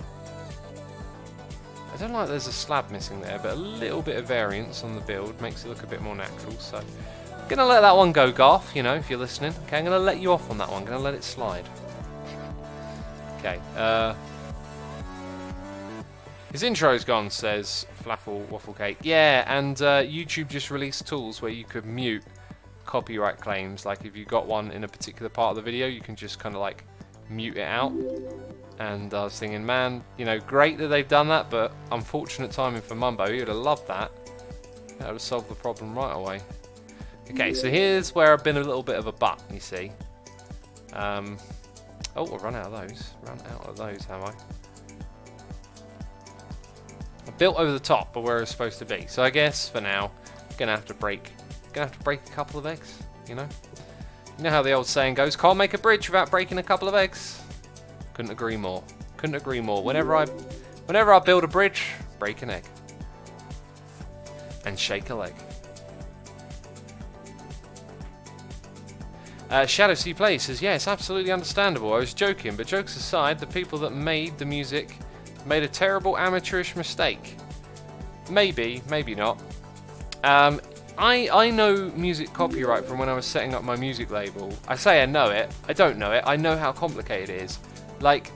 I don't like there's a slab missing there, but a little bit of variance on the build makes it look a bit more natural, so I'm going to let that one go, Garth, you know, if you're listening. Okay, I'm going to let you off on that one. I'm going to let it slide. Okay, his intro's gone, says Flaffle Waffle Cake. Yeah, and YouTube just released tools where you could mute copyright claims. Like, if you got one in a particular part of the video, you can just kind of like mute it out. And I was thinking, man, you know, great that they've done that, but unfortunate timing for Mumbo. He would have loved that. That would have solved the problem right away. Okay, so here's where I've been a little bit of a butt, you see. Oh, I've run out of those. Run out of those, have I? I built over the top, but where it's supposed to be. So I guess for now, I'm gonna have to break a couple of eggs. You know how the old saying goes: can't make a bridge without breaking a couple of eggs. Couldn't agree more. Couldn't agree more. Whenever I build a bridge, break an egg and shake a leg. Shadow C Play says, yeah, it's absolutely understandable. I was joking, but jokes aside, the people that made the music made a terrible amateurish mistake. Maybe, maybe not. I know music copyright from when I was setting up my music label. I say I know it. I don't know it. I know how complicated it is. Like,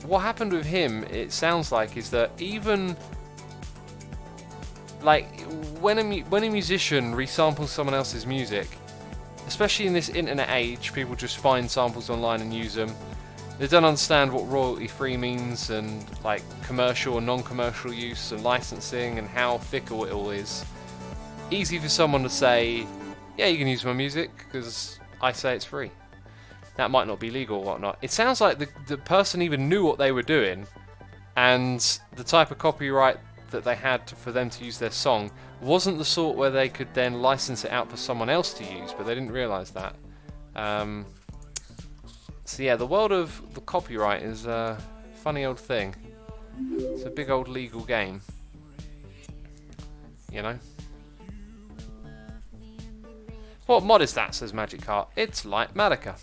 what happened with him, it sounds like, is that even like when a musician resamples someone else's music, especially in this internet age, people just find samples online and use them. They don't understand what royalty-free means and like commercial and non-commercial use and licensing and how fickle it all is. Easy for someone to say, yeah, you can use my music because I say it's free. That might not be legal or whatnot. It sounds like the person even knew what they were doing, and the type of copyright that they had for them to use their song wasn't the sort where they could then license it out for someone else to use, but they didn't realise that. So yeah, the world of the copyright is a funny old thing. It's a big old legal game, you know. What mod is that? Says Magic Cart. It's Light Magica.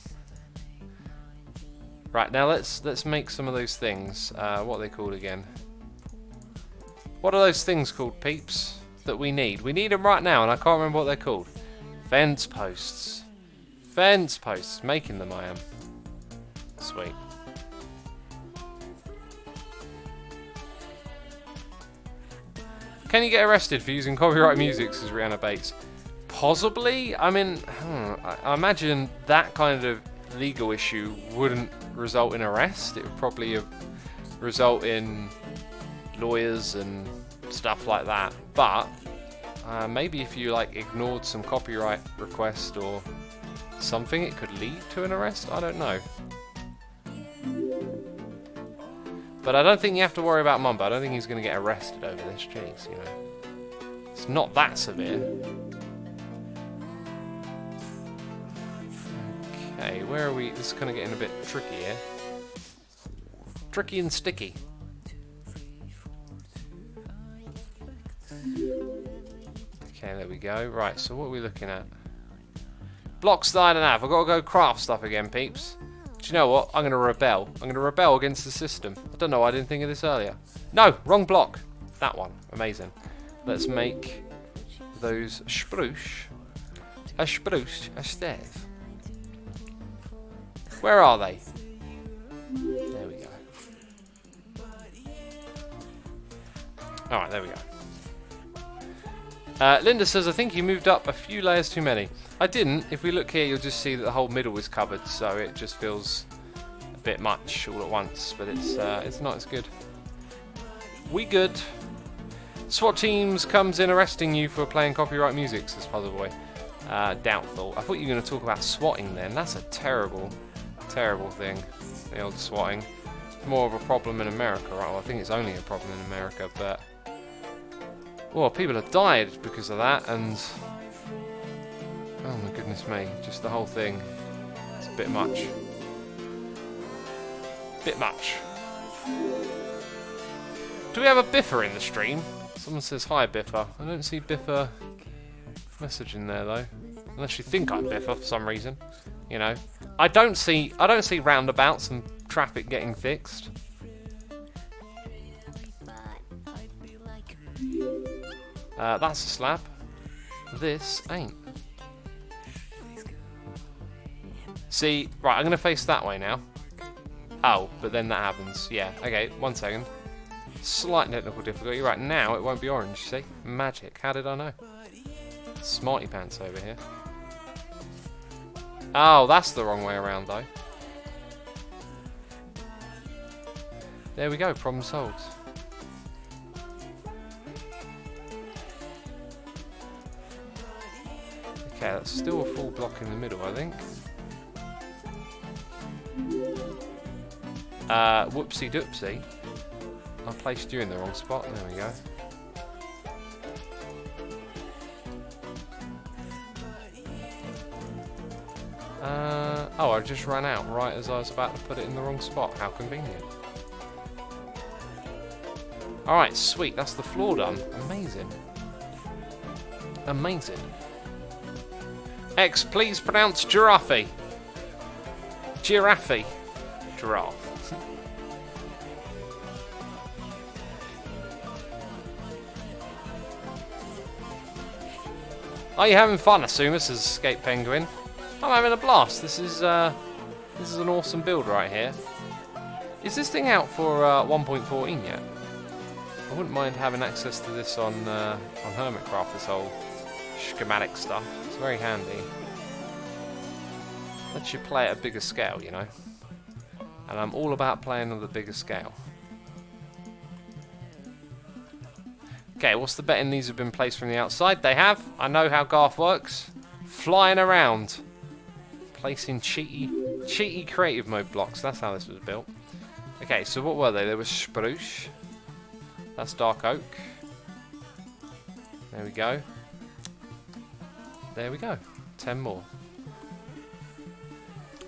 Right, now let's make some of those things. What are they called again? What are those things called, peeps? That we need. We need them right now, and I can't remember what they're called. Fence posts. Fence posts. Making them, I am. Sweet. Can you get arrested for using copyright music? Says Rihanna Bates. Possibly. I mean, I imagine that kind of legal issue wouldn't result in arrest. It would probably result in lawyers and stuff like that. But maybe if you like ignored some copyright request or something, it could lead to an arrest. I don't know. But I don't think you have to worry about Mumbo. I don't think he's going to get arrested over this. Jeez, you know. It's not that severe. Okay, where are we? This is kind of getting a bit tricky here. Tricky and sticky. Okay, there we go. Right, so what are we looking at? Blocks that I don't have. I've got to go craft stuff again, peeps. Do you know what? I'm going to rebel. I'm going to rebel against the system. I don't know why I didn't think of this earlier. No, wrong block. That one. Amazing. Let's make those spruce. A spruce, a stave. Where are they? There we go. Alright, there we go. Linda says, I think you moved up a few layers too many. I didn't. If we look here, you'll just see that the whole middle is covered, so it just feels a bit much all at once, but it's not as good. We good. SWAT teams comes in arresting you for playing copyright music, says Puzzleboy. Doubtful. I thought you were going to talk about swatting then. That's a terrible, terrible thing, the old swatting. It's more of a problem in America, right? Well, I think it's only a problem in America, but... well, people have died because of that, and... oh my goodness me, just the whole thing. It's a bit much. Bit much. Do we have a Biffer in the stream? Someone says hi, Biffer. I don't see Biffer messaging there though. Unless you think I'm Biffer for some reason. You know. I don't see roundabouts and traffic getting fixed. That's a slab. This ain't. See, right, I'm going to face that way now. Oh, but then that happens. Yeah, okay, 1 second. Slight technical difficulty. Right, now it won't be orange, see? Magic. How did I know? Smarty pants over here. Oh, that's the wrong way around, though. There we go, problem solved. Okay, that's still a full block in the middle, I think. Whoopsie doopsie. I placed you in the wrong spot. There we go. Oh, I just ran out right as I was about to put it in the wrong spot. How convenient. Alright, sweet. That's the floor done. Amazing. Amazing. X, please pronounce giraffe. Giraffe. Giraffe. Are you having fun, Asuma? Says Escape Penguin. I'm having a blast. This is an awesome build right here. Is this thing out for 1.14 yet? I wouldn't mind having access to this on Hermitcraft. This whole schematic stuff. It's very handy. Lets you play at a bigger scale, you know. And I'm all about playing on the bigger scale. Okay, what's the betting these have been placed from the outside? They have. I know how Garth works. Flying around. Placing cheaty creative mode blocks. That's how this was built. Okay, so what were they? They were spruce. That's dark oak. There we go. There we go. 10 more.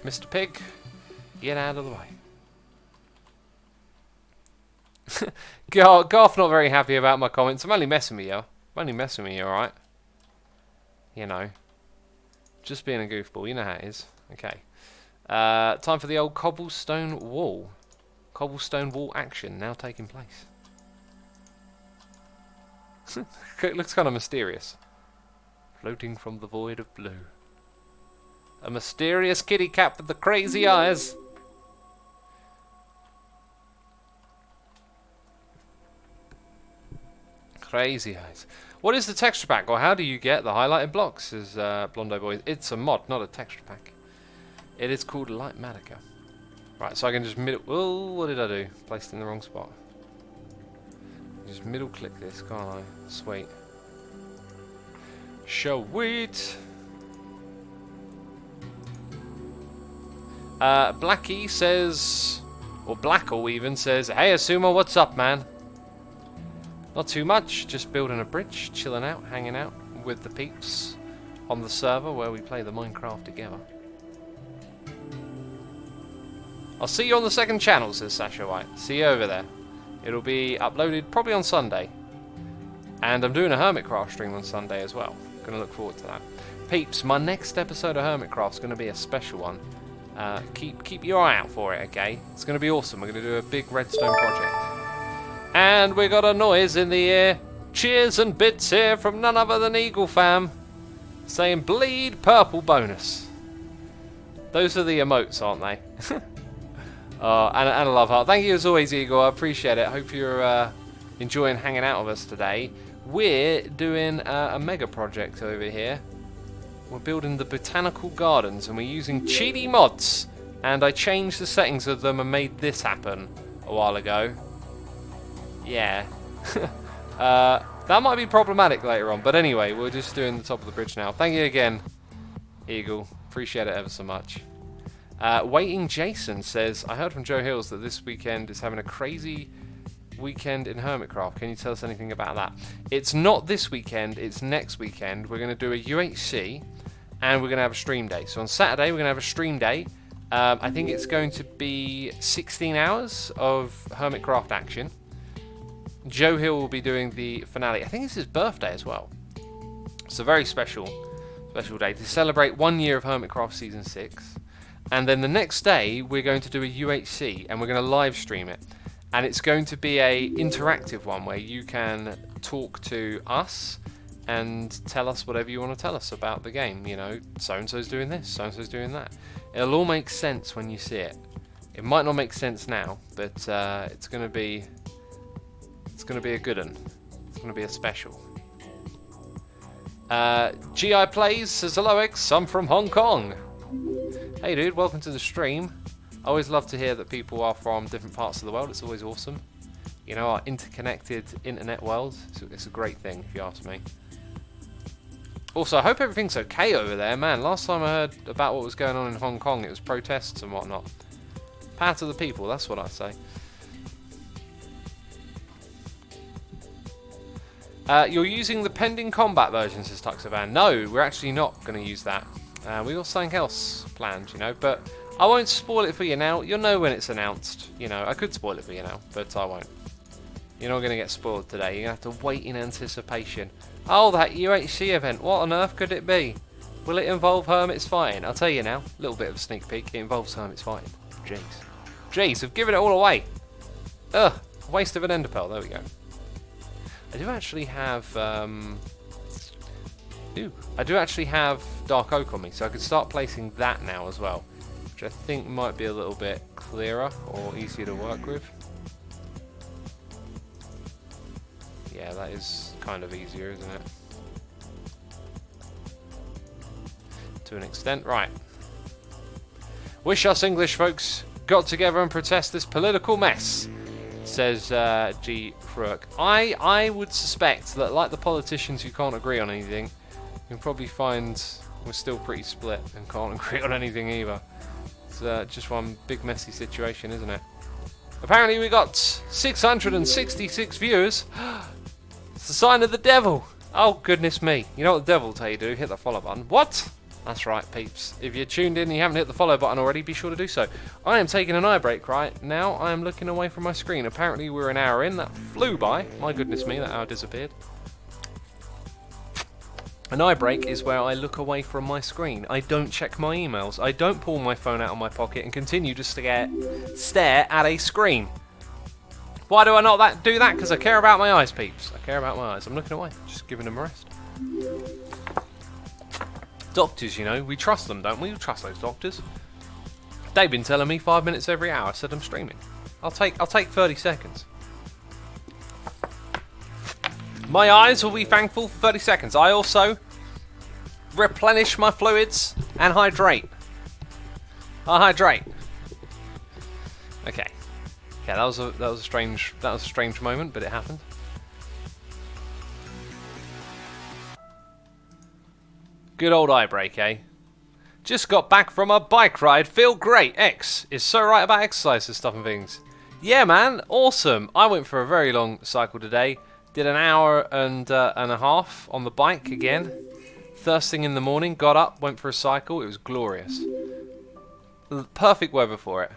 Mr. Pig, get out of the way. Garth not very happy about my comments. I'm only messing with you. I'm only messing with you, alright? You know. Just being a goofball. You know how it is. Okay. Time for the old cobblestone wall. Cobblestone wall action now taking place. It looks kind of mysterious. Floating from the void of blue. A mysterious kitty cat with the crazy eyes. Crazy eyes. What is the texture pack, or how do you get the highlighted blocks? Is Blondo Boy. It's a mod, not a texture pack. It is called Light Magica. Right, so I can just middle. Oh, what did I do? Placed in the wrong spot. Just middle click this, can't I? Sweet. Sweet. Blackie says, or Blackle even says, "Hey Asuma, what's up, man?" Not too much, just building a bridge, chilling out, hanging out with the peeps on the server where we play the Minecraft together. I'll see you on the second channel, says Sasha White. See you over there. It'll be uploaded probably on Sunday. And I'm doing a Hermitcraft stream on Sunday as well. Gonna look forward to that. Peeps, my next episode of Hermitcraft's gonna be a special one. Keep your eye out for it, okay? It's gonna be awesome. We're gonna do a big redstone project. And we got a noise in the air. Cheers and bits here from none other than Eagle Fam. Saying bleed purple bonus. Those are the emotes, aren't they? And a love heart. Thank you as always, Eagle. I appreciate it. Hope you're enjoying hanging out with us today. We're doing a mega project over here. We're building the Botanical Gardens and we're using cheaty mods. And I changed the settings of them and made this happen a while ago. Yeah. That might be problematic later on. But anyway, we're just doing the top of the bridge now. Thank you again, Eagle. Appreciate it ever so much. Waiting Jason says, I heard from Joe Hills that this weekend is having a crazy weekend in Hermitcraft. Can you tell us anything about that? It's not this weekend, it's next weekend. We're going to do a UHC and we're going to have a stream day. So on Saturday, we're going to have a stream day. I think it's going to be 16 hours of Hermitcraft action. Joe Hill will be doing the finale. I think it's his birthday as well. It's a very special day to celebrate 1 year of Hermitcraft Season 6. And then the next day, we're going to do a UHC, and we're going to live stream it. And it's going to be a interactive one where you can talk to us and tell us whatever you want to tell us about the game. You know, so-and-so's doing this, so-and-so's doing that. It'll all make sense when you see it. It might not make sense now, but it's going to be a good one. It's going to be a special. GI Plays says, hello X, I'm from Hong Kong. Hey dude, welcome to the stream. I always love to hear that people are from different parts of the world. It's always awesome. You know, our interconnected internet world. It's a great thing, if you ask me. Also, I hope everything's okay over there. Man, last time I heard about what was going on in Hong Kong, it was protests and whatnot. Power to the people, that's what I say. You're using the pending combat version, says Tuxavan. No, we're actually not going to use that. We got something else planned, you know, but I won't spoil it for you now. You'll know when it's announced. You know, I could spoil it for you now, but I won't. You're not going to get spoiled today. You're going to have to wait in anticipation. Oh, that UHC event. What on earth could it be? Will it involve hermits fighting? I'll tell you now. A little bit of a sneak peek. It involves hermits fighting. Jeez. Jeez, I've given it all away. Ugh, waste of an ender pearl. There we go. I do actually have dark oak on me, so I could start placing that now as well, which I think might be a little bit clearer or easier to work with. Yeah, that is kind of easier, isn't it? To an extent. Right. Wish us English folks got together and protest this political mess, says G. Crook. I would suspect that, like the politicians who can't agree on anything, you'll probably find we're still pretty split and can't agree on anything either. It's just one big messy situation, isn't it? Apparently we got 666 viewers. It's the sign of the devil. Oh, goodness me. You know what the devil will tell you to do? Hit the follow button. What? That's right, peeps. If you're tuned in and you haven't hit the follow button already, be sure to do so. I am taking an eye break right now. I am looking away from my screen. Apparently we're an hour in. That flew by. My goodness me, that hour disappeared. An eye break is where I look away from my screen. I don't check my emails. I don't pull my phone out of my pocket and continue to stare at a screen. Why do I not do that? Because I care about my eyes, peeps. I care about my eyes. I'm looking away. Just giving them a rest. Doctors, you know, we trust them, don't we? We trust those doctors. They've been telling me 5 minutes every hour. I said I'm streaming. I'll take 30 seconds. My eyes will be thankful for 30 seconds. I also replenish my fluids and hydrate. I hydrate. Okay. Yeah, that was a strange moment, but it happened. Good old eye break, eh? Just got back from a bike ride. Feel great. X is so right about exercise and stuff and things. Yeah, man. Awesome. I went for a very long cycle today. Did an hour and a half on the bike again. First thing in the morning, got up, went for a cycle. It was glorious. Perfect weather for it.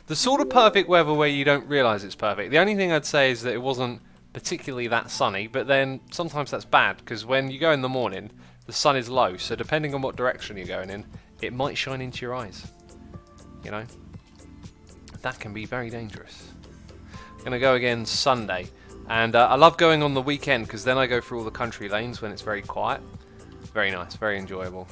The sort of perfect weather where you don't realise it's perfect. The only thing I'd say is that it wasn't particularly that sunny, but then sometimes that's bad, because when you go in the morning, the sun is low, so depending on what direction you're going in, it might shine into your eyes. You know? That can be very dangerous. I'm going to go again Sunday. And I love going on the weekend because then I go through all the country lanes when it's very quiet. Very nice, very enjoyable.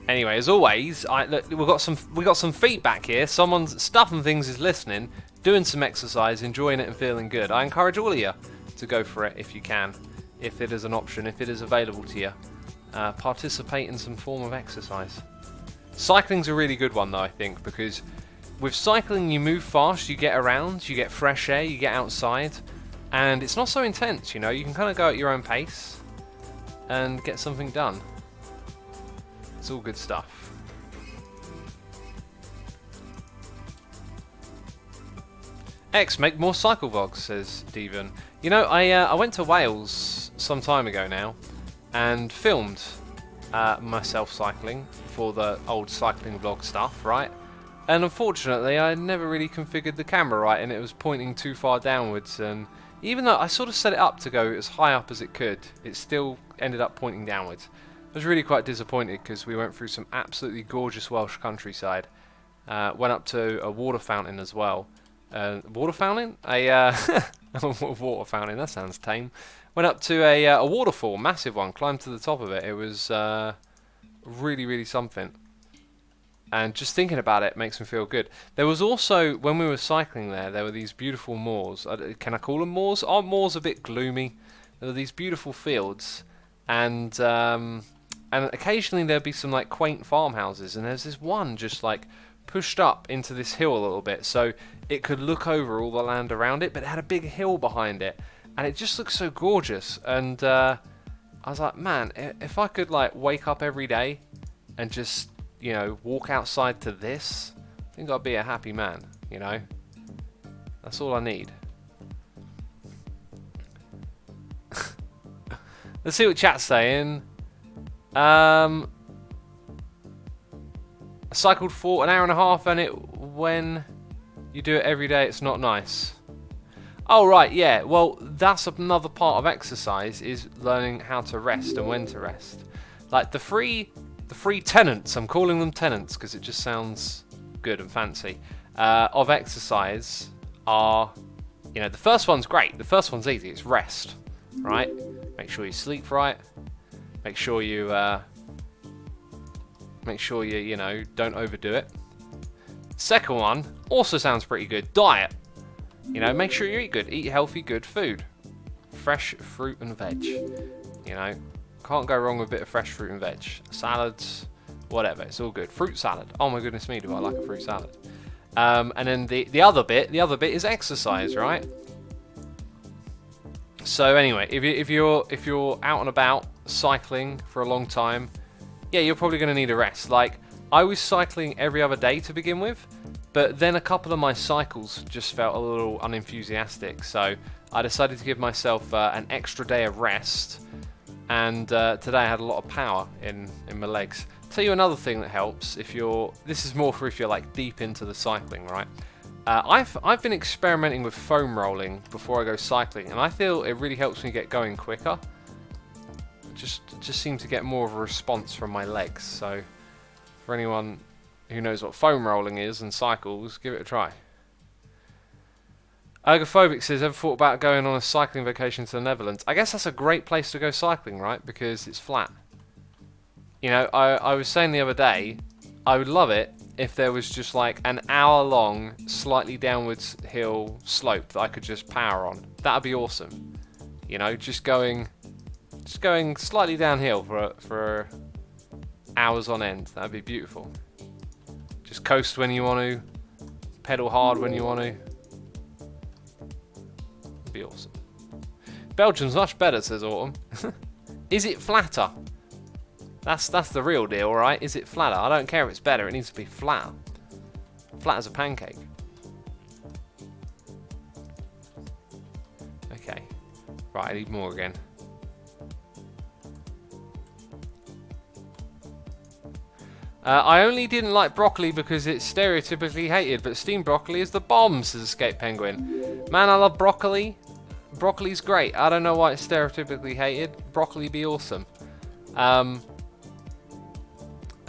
Anyway, as always, look, we got some feedback here. Someone's Stuff and Things is listening, doing some exercise, enjoying it and feeling good. I encourage all of you to go for it if you can, if it is an option, if it is available to you. Participate in some form of exercise. Cycling's a really good one though, I think, because with cycling you move fast, you get around, you get fresh air, you get outside. And it's not so intense, you know, you can kind of go at your own pace and get something done. It's all good stuff. X, make more cycle vlogs, says Devon. You know, I went to Wales some time ago now and filmed myself cycling for the old cycling vlog stuff, right? And unfortunately, I never really configured the camera right and it was pointing too far downwards, and even though I sort of set it up to go as high up as it could, it still ended up pointing downwards. I was really quite disappointed because we went through some absolutely gorgeous Welsh countryside. Went up to a water fountain as well. Water fountain? A water fountain, that sounds tame. Went up to a waterfall, massive one, climbed to the top of it. It was really, really something. And just thinking about it makes me feel good. There was also, when we were cycling there were these beautiful moors. Can I call them moors? Aren't moors a bit gloomy? There were these beautiful fields, and occasionally there'd be some like quaint farmhouses, and there's this one just like pushed up into this hill a little bit, so it could look over all the land around it, but it had a big hill behind it, and it just looked so gorgeous. And I was like, man, if I could like wake up every day and just, you know, walk outside to this, I think I'd be a happy man, you know? That's all I need. Let's see what chat's saying. I cycled for an hour and a half, and when you do it every day, it's not nice. Oh, right, yeah. Well, that's another part of exercise, is learning how to rest and when to rest. Like the three tenets, I'm calling them tenets because it just sounds good and fancy, of exercise are, you know, the first one's great. The first one's easy. It's rest, right? Make sure you sleep right. Make sure you, you know, don't overdo it. Second one also sounds pretty good. Diet. You know, make sure you eat good. Eat healthy, good food. Fresh fruit and veg. You know, can't go wrong with a bit of fresh fruit and veg. Salads, whatever, it's all good. Fruit salad. Oh my goodness me, do I like a fruit salad. And then the other bit is exercise, right? So anyway, if you're out and about cycling for a long time, yeah, you're probably going to need a rest. Like, I was cycling every other day to begin with, but then a couple of my cycles just felt a little unenthusiastic, so I decided to give myself an extra day of rest, and today I had a lot of power in my legs. Tell you another thing that helps this is more for if you're like deep into the cycling, right? I've been experimenting with foam rolling before I go cycling, and I feel it really helps me get going quicker. Just seem to get more of a response from my legs. So for anyone who knows what foam rolling is and cycles, give it a try. Ergophobic says, ever thought about going on a cycling vacation to the Netherlands? I guess that's a great place to go cycling, right? Because it's flat. You know, I was saying the other day, I would love it if there was just like an hour-long, slightly downwards hill slope that I could just power on. That'd be awesome. You know, just going slightly downhill for hours on end. That'd be beautiful. Just coast when you want to, pedal hard when you want to. It'd be awesome. Belgium's much better, says Autumn. Is it flatter? That's the real deal, right? Is it flatter? I don't care if it's better. It needs to be flat. Flat as a pancake. Okay. Right, I need more again. I only didn't like broccoli because it's stereotypically hated, but steamed broccoli is the bomb, says Escape Penguin. Man, I love broccoli. Broccoli's great. I don't know why it's stereotypically hated. Broccoli be awesome. I'll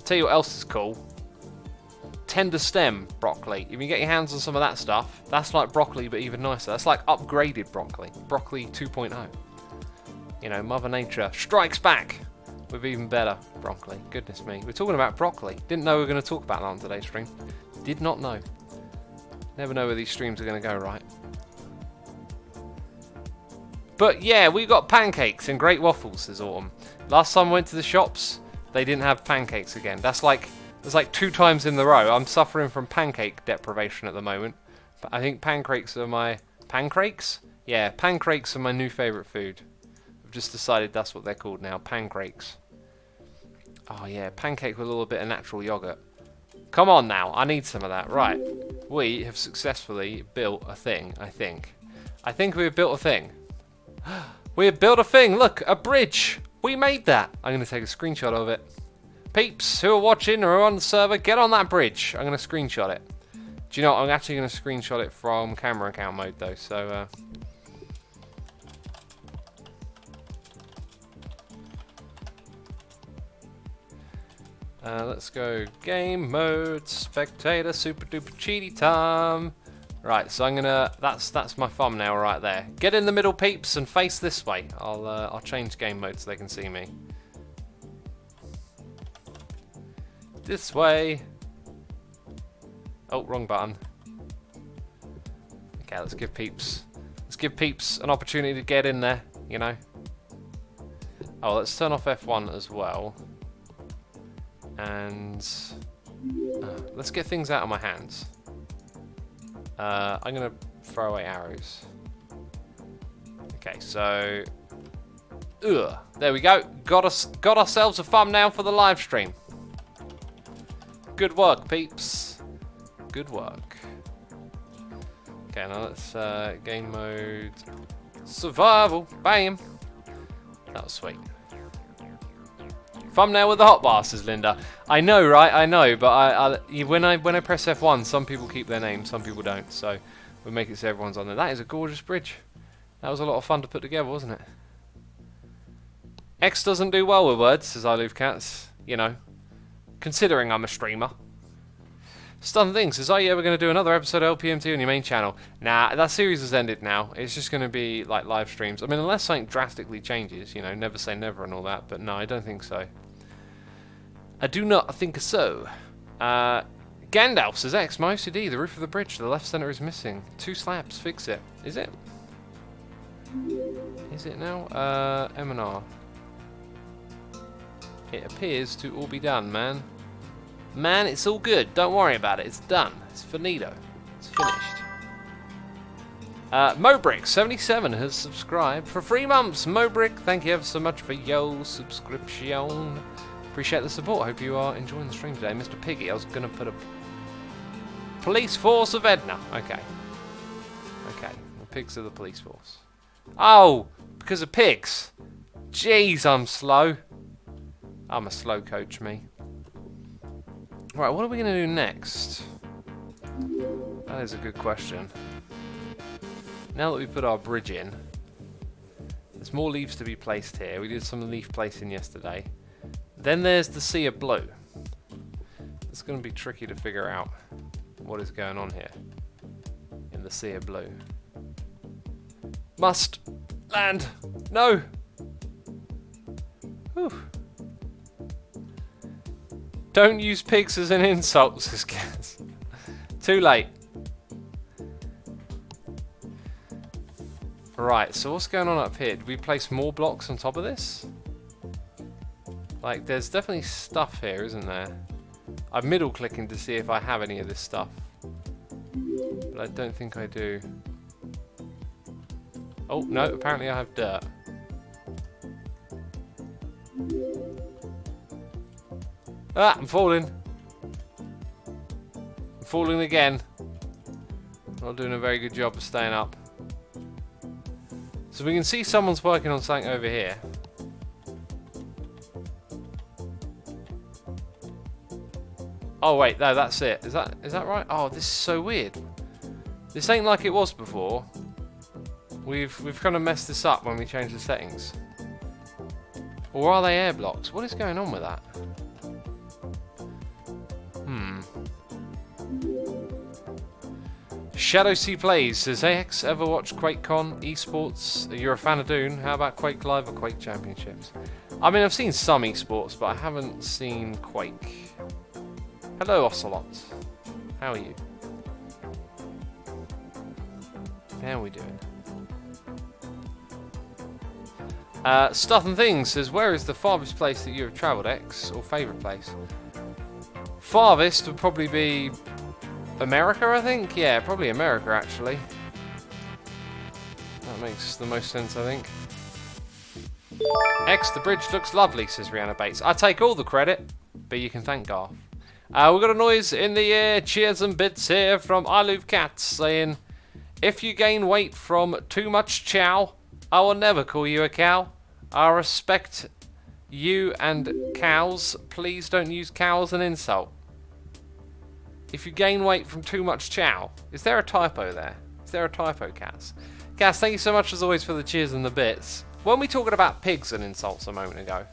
tell you what else is cool. Tender stem broccoli. If you can get your hands on some of that stuff, that's like broccoli but even nicer. That's like upgraded broccoli. Broccoli 2.0. You know, Mother Nature strikes back with even better broccoli. Goodness me. We're talking about broccoli. Didn't know we were going to talk about that on today's stream. Did not know. Never know where these streams are going to go, right? But yeah, we got pancakes and great waffles, says Autumn. Last time I went to the shops, they didn't have pancakes again. That's like 2 times in the row. I'm suffering from pancake deprivation at the moment. But I think pancakes are my... Pancakes? Yeah, pancakes are my new favourite food. I've just decided that's what they're called now, pancakes. Oh yeah, pancake with a little bit of natural yogurt. Come on now, I need some of that. Right, we have successfully built a thing, I think. I think we have built a thing. We have built a thing, look, a bridge. We made that. I'm going to take a screenshot of it. Peeps who are watching or are on the server, get on that bridge. I'm going to screenshot it. Do you know what? I'm actually going to screenshot it from camera account mode though, so... let's go game mode, spectator, super duper cheaty time. Right, so I'm gonna, that's my thumbnail right there. Get in the middle, peeps, and face this way. I'll change game mode so they can see me. This way. Oh, wrong button. Okay, let's give peeps an opportunity to get in there, you know. Oh, let's turn off F1 as well. And let's get things out of my hands. I'm gonna throw away arrows. Okay, so there we go. Got ourselves a thumbnail for the live stream. Good work, peeps. Good work. Okay, now let's game mode survival. Bam. That was sweet. Thumbnail with the hotbar, says Linda. I know, right? I know, but when I press F1, some people keep their name, some people don't. So we'll make it so everyone's on there. That is a gorgeous bridge. That was a lot of fun to put together, wasn't it? X doesn't do well with words, says I Love Cats. You know, considering I'm a streamer. Stun Thing says, are you ever going to do another episode of LPMT on your main channel? Nah, that series has ended now. It's just going to be like live streams. I mean, unless something drastically changes, you know, never say never and all that. But no, I don't think so. I do not think so. Gandalf says, X, my OCD, the roof of the bridge, the left center is missing. 2 slabs, fix it. Is it? Is it now? M&R. It appears to all be done, man. Man, it's all good. Don't worry about it. It's done. It's finito. It's finished. Mobrick77 has subscribed for 3 months. Mobrick, thank you ever so much for your subscription. Appreciate the support. Hope you are enjoying the stream today. Mr. Piggy, I was going to put a police force of Edna. Okay. Okay. The pigs are the police force. Oh, because of pigs. Jeez, I'm slow. I'm a slow coach, me. Right, what are we going to do next? That is a good question. Now that we put our bridge in, there's more leaves to be placed here. We did some leaf placing yesterday. Then there's the Sea of Blue. It's going to be tricky to figure out what is going on here in the Sea of Blue. Must land. No. Whew. Don't use pigs as an insult, says Gaz. Too late. Right, so what's going on up here? Did we place more blocks on top of this? Like, there's definitely stuff here, isn't there? I'm middle clicking to see if I have any of this stuff. But I don't think I do. Oh, no, apparently I have dirt. Ah, I'm falling. I'm falling again. Not doing a very good job of staying up. So we can see someone's working on something over here. Oh wait, no, that's it. Is that right? Oh, this is so weird. This ain't like it was before. We've kind of messed this up when we changed the settings. Or are they air blocks? What is going on with that? Shadow Sea Plays says, AX, ever watch QuakeCon, esports? You're a fan of Dune. How about Quake Live or Quake Championships? I mean, I've seen some esports, but I haven't seen Quake. Hello, Ocelot. How are you? How are we doing? Stuff and Things says, where is the farthest place that you have travelled, X? Or favourite place? Farthest would probably be America, I think? Yeah, probably America, actually. That makes the most sense, I think. X, the bridge looks lovely, says Rihanna Bates. I take all the credit, but you can thank Garth. We've got a noise in the air. Cheers and bits here from I Love Cats saying, if you gain weight from too much chow, I will never call you a cow. I respect you and cows. Please don't use cow as an insult. If you gain weight from too much chow. Is there a typo there? Is there a typo, Cass? Cass, thank you so much as always for the cheers and the bits. Weren't we talking about pigs and insults a moment ago?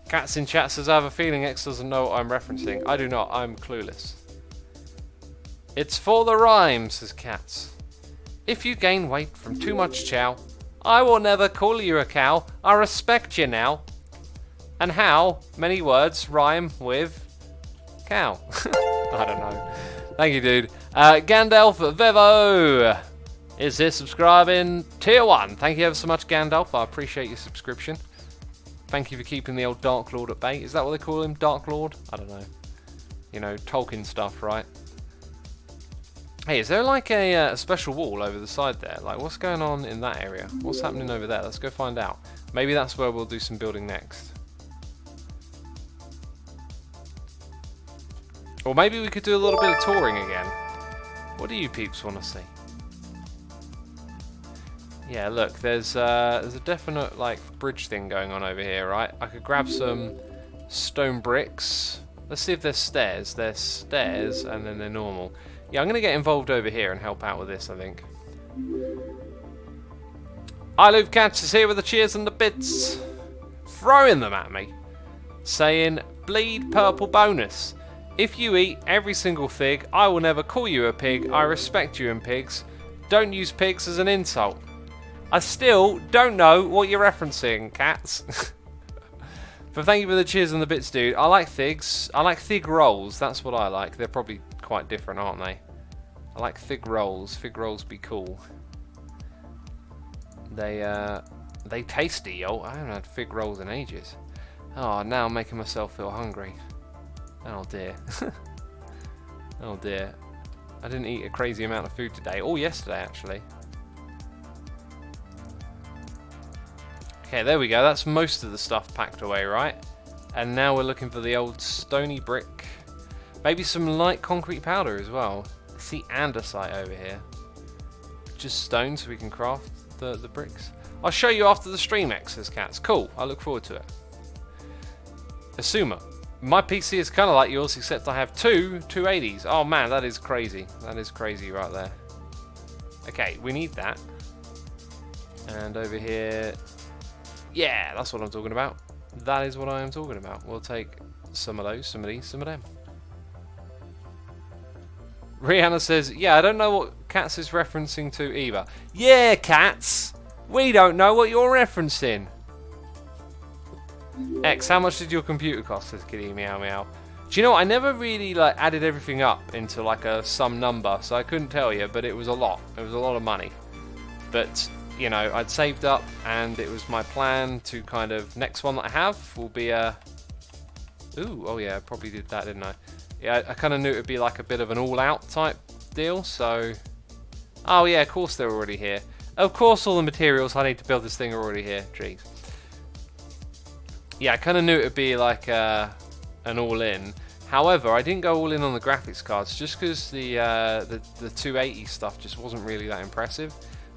Cats in chat says, I have a feeling X doesn't know what I'm referencing. I do not. I'm clueless. It's for the rhyme, says Cats. If you gain weight from too much chow, I will never call you a cow. I respect you now. And how many words rhyme with cow? I don't know. Thank you, dude. Gandalf Vevo is here subscribing. Tier 1. Thank you ever so much, Gandalf. I appreciate your subscription. Thank you for keeping the old Dark Lord at bay. Is that what they call him? Dark Lord? I don't know. You know, Tolkien stuff, right? Hey, is there like a special wall over the side there? Like, what's going on in that area? What's happening over there? Let's go find out. Maybe that's where we'll do some building next. Or maybe we could do a little bit of touring again. What do you peeps want to see? Yeah, look, there's a definite like bridge thing going on over here, right? I could grab some stone bricks. Let's see if there's stairs. There's stairs, and then they're normal. Yeah, I'm gonna get involved over here and help out with this, I think. I Love Cats is here with the cheers and the bits, throwing them at me, saying, "Bleed purple bonus. If you eat every single fig, I will never call you a pig. I respect you and pigs. Don't use pigs as an insult." I still don't know what you're referencing, Cats. But thank you for the cheers and the bits, dude. I like figs. I like fig rolls. That's what I like. They're probably quite different, aren't they? I like fig rolls. Fig rolls be cool. They tasty, yo. I haven't had fig rolls in ages. Oh, now I'm making myself feel hungry. Oh dear. Oh dear. I didn't eat a crazy amount of food today, or yesterday actually. Okay, there we go. That's most of the stuff packed away, right? And now we're looking for the old stony brick. Maybe some light concrete powder as well. I see andesite over here. Just stone so we can craft the bricks. I'll show you after the stream, says Cats. Cool, I look forward to it. Asuma. My PC is kind of like yours, except I have two 280s. Oh man, that is crazy. That is crazy right there. Okay, we need that. And over here... Yeah, that's what I'm talking about. That is what I am talking about. We'll take some of those, some of these, some of them. Rihanna says, yeah, I don't know what Cats is referencing to either. Yeah, Cats! We don't know what you're referencing. X, how much did your computer cost? Says Kitty Meow Meow. Do you know what? I never really added everything up into some number, so I couldn't tell you, but it was a lot. It was a lot of money. But, you know, I'd saved up, and it was my plan to kind of... Next one that I have will be a... Ooh, oh yeah, I probably did that, didn't I? Yeah, I kind of knew it would be like a bit of an all-out type deal, so... Oh yeah, of course they're already here. Of course all the materials I need to build this thing are already here. Jeez. Yeah, I kind of knew it would be like an all-in. However, I didn't go all in on the graphics cards just because the 280 stuff just wasn't really that impressive.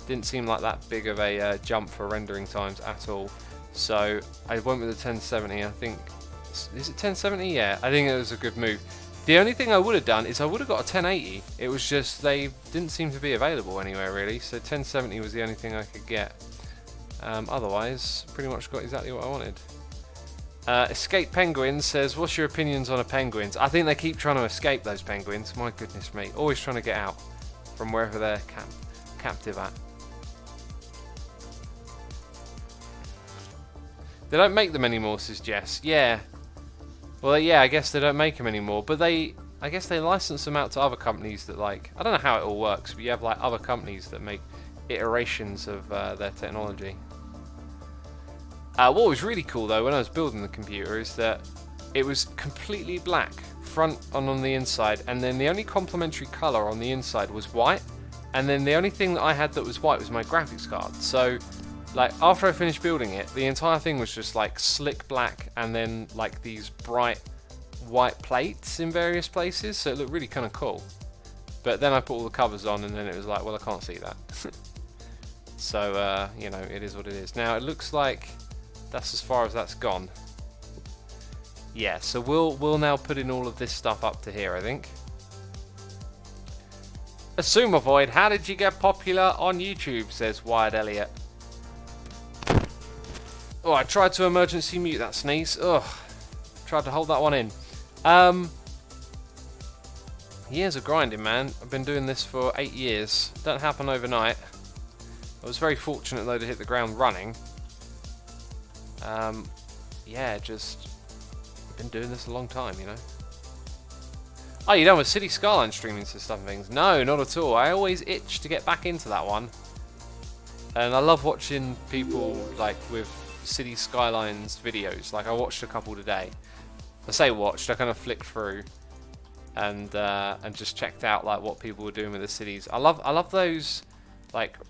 Didn't seem like that big of a jump for rendering times at all. So I went with the 1070. I think, is it 1070? Yeah, I think it was a good move. The only thing I would have done is I would have got a 1080. It was just they didn't seem to be available anywhere really. So 1070 was the only thing I could get. Otherwise, pretty much got exactly what I wanted. Escape Penguins says, what's your opinions on the penguins? I think they keep trying to escape, those penguins. My goodness me. Always trying to get out from wherever they're captive at. They don't make them anymore, says Jess. Yeah. Well, yeah, I guess they don't make them anymore. But I guess they license them out to other companies that I don't know how it all works, but you have other companies that make iterations of their technology. What was really cool though when I was building the computer is that it was completely black front and on the inside, and then the only complementary color on the inside was white, and then the only thing that I had that was white was my graphics card. So after I finished building it, the entire thing was just slick black and then these bright white plates in various places, so it looked really kind of cool. But then I put all the covers on and then it was well, I can't see that. So you know, it is what it is. Now it looks like that's as far as that's gone. Yeah, so we'll now put in all of this stuff up to here, I think. Assume Void, how did you get popular on YouTube? Says Wired Elliot. Oh, I tried to emergency mute that sneeze. Ugh, tried to hold that one in. Years of grinding, man. I've been doing this for 8 years. Don't happen overnight. I was very fortunate though to hit the ground running. Yeah, just been doing this a long time, you know. Oh, you done with City Skyline streaming stuff and things? No, not at all. I always itch to get back into that one, and I love watching people with City Skylines videos. I watched a couple today. I say watched. I kind of flicked through and just checked out what people were doing with the cities. I love those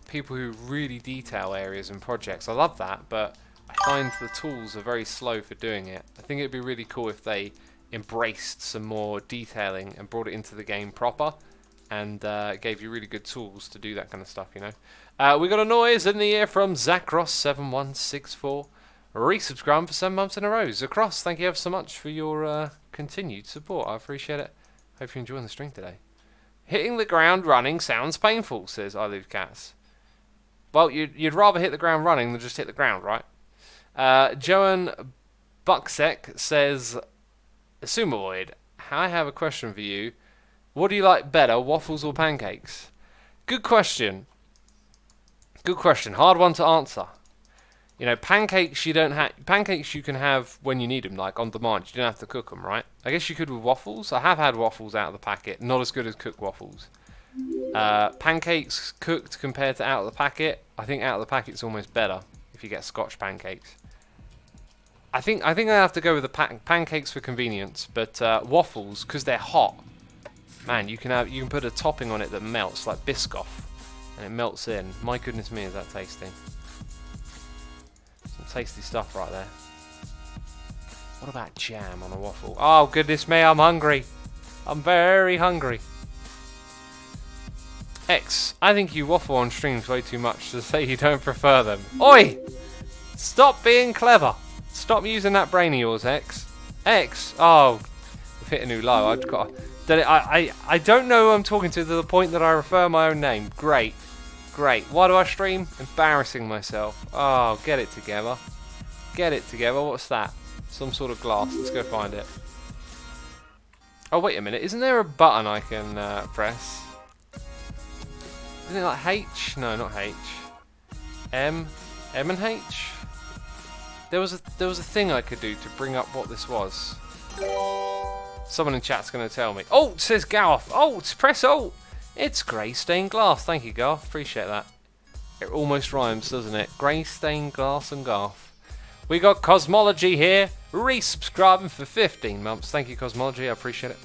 people who really detail areas and projects. I love that, but I find the tools are very slow for doing it. I think it'd be really cool if they embraced some more detailing and brought it into the game proper, and gave you really good tools to do that kind of stuff, you know. We got a noise in the ear from Zacross7164, resubscribing for 7 months in a row. Zacross, thank you ever so much for your continued support. I appreciate it. Hope you're enjoying the stream today. Hitting the ground running sounds painful, says I Live Cats. Well, you'd rather hit the ground running than just hit the ground, right? Joan Bucksek says, Sumoid, I have a question for you. What do you like better, waffles or pancakes? Good question. Good question. Hard one to answer. You know, pancakes you can have when you need them, on demand. You don't have to cook them, right? I guess you could with waffles. I have had waffles out of the packet. Not as good as cooked waffles. Pancakes cooked compared to out of the packet. I think out of the packet's almost better if you get Scotch pancakes. I think I have to go with the pancakes for convenience, but waffles because they're hot. Man, you can put a topping on it that melts like Biscoff, and it melts in. My goodness me, is that tasty? Some tasty stuff right there. What about jam on a waffle? Oh goodness me, I'm hungry. I'm very hungry. X, I think you waffle on streams way too much to say you don't prefer them. Oi! Stop being clever. Stop using that brain of yours, X. X, oh, I've hit a new low. I've got. I don't know who I'm talking to the point that I refer my own name. Great, great. Why do I stream? Embarrassing myself. Oh, get it together. Get it together. What's that? Some sort of glass. Let's go find it. Oh, wait a minute. Isn't there a button I can press? Isn't it like H? No, not H. M and H? There was a thing I could do to bring up what this was. Someone in chat's going to tell me. Alt says Garth. Alt, press Alt. It's grey stained glass. Thank you, Garth. Appreciate that. It almost rhymes, doesn't it? Grey stained glass and Garth. We got Cosmology here. Resubscribing for 15 months. Thank you, Cosmology. I appreciate it.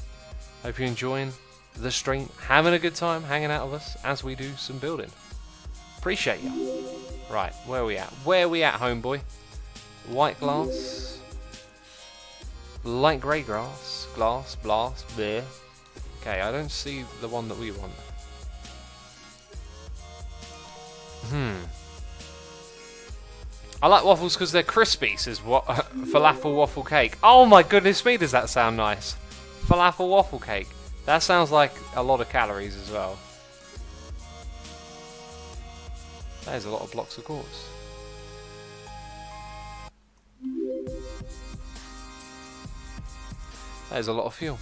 Hope you're enjoying the stream, having a good time, hanging out with us as we do some building. Appreciate you. Right, where are we at? Where are we at, homeboy? White glass, light grey glass, blast, there. Okay, I don't see the one that we want. I like waffles because they're crispy, says what? Falafel waffle cake. Oh my goodness me, does that sound nice? Falafel waffle cake. That sounds like a lot of calories as well. That is a lot of blocks of quartz. That is a lot of fuel.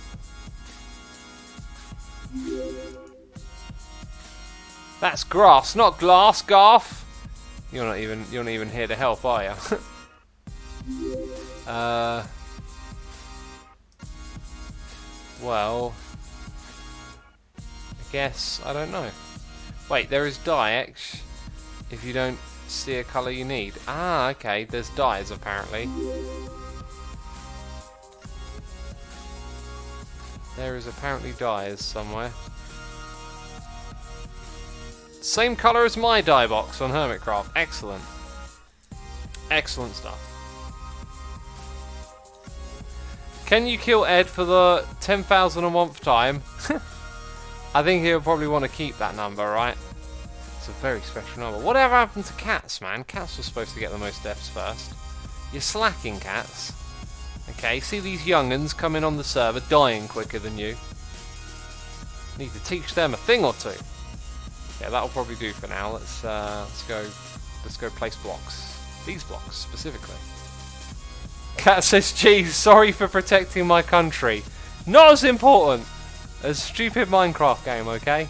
That's grass, not glass, Garth. You're not even here to help, are you? Well, I guess I don't know. Wait, there is dye X if you don't see a colour you need. Ah, okay. There's dyes apparently. There is apparently dyes somewhere. Same colour as my dye box on Hermitcraft. Excellent. Excellent stuff. Can you kill Ed for the 10,001th time? I think he'll probably want to keep that number, right? It's a very special number. Whatever happened to cats, man? Cats were supposed to get the most deaths first. You're slacking, cats. Okay, see these young'uns coming on the server, dying quicker than you. Need to teach them a thing or two. Yeah, that'll probably do for now. Let's go place blocks. These blocks specifically. Cat says, "Geez, sorry for protecting my country. Not as important as stupid Minecraft game, okay?"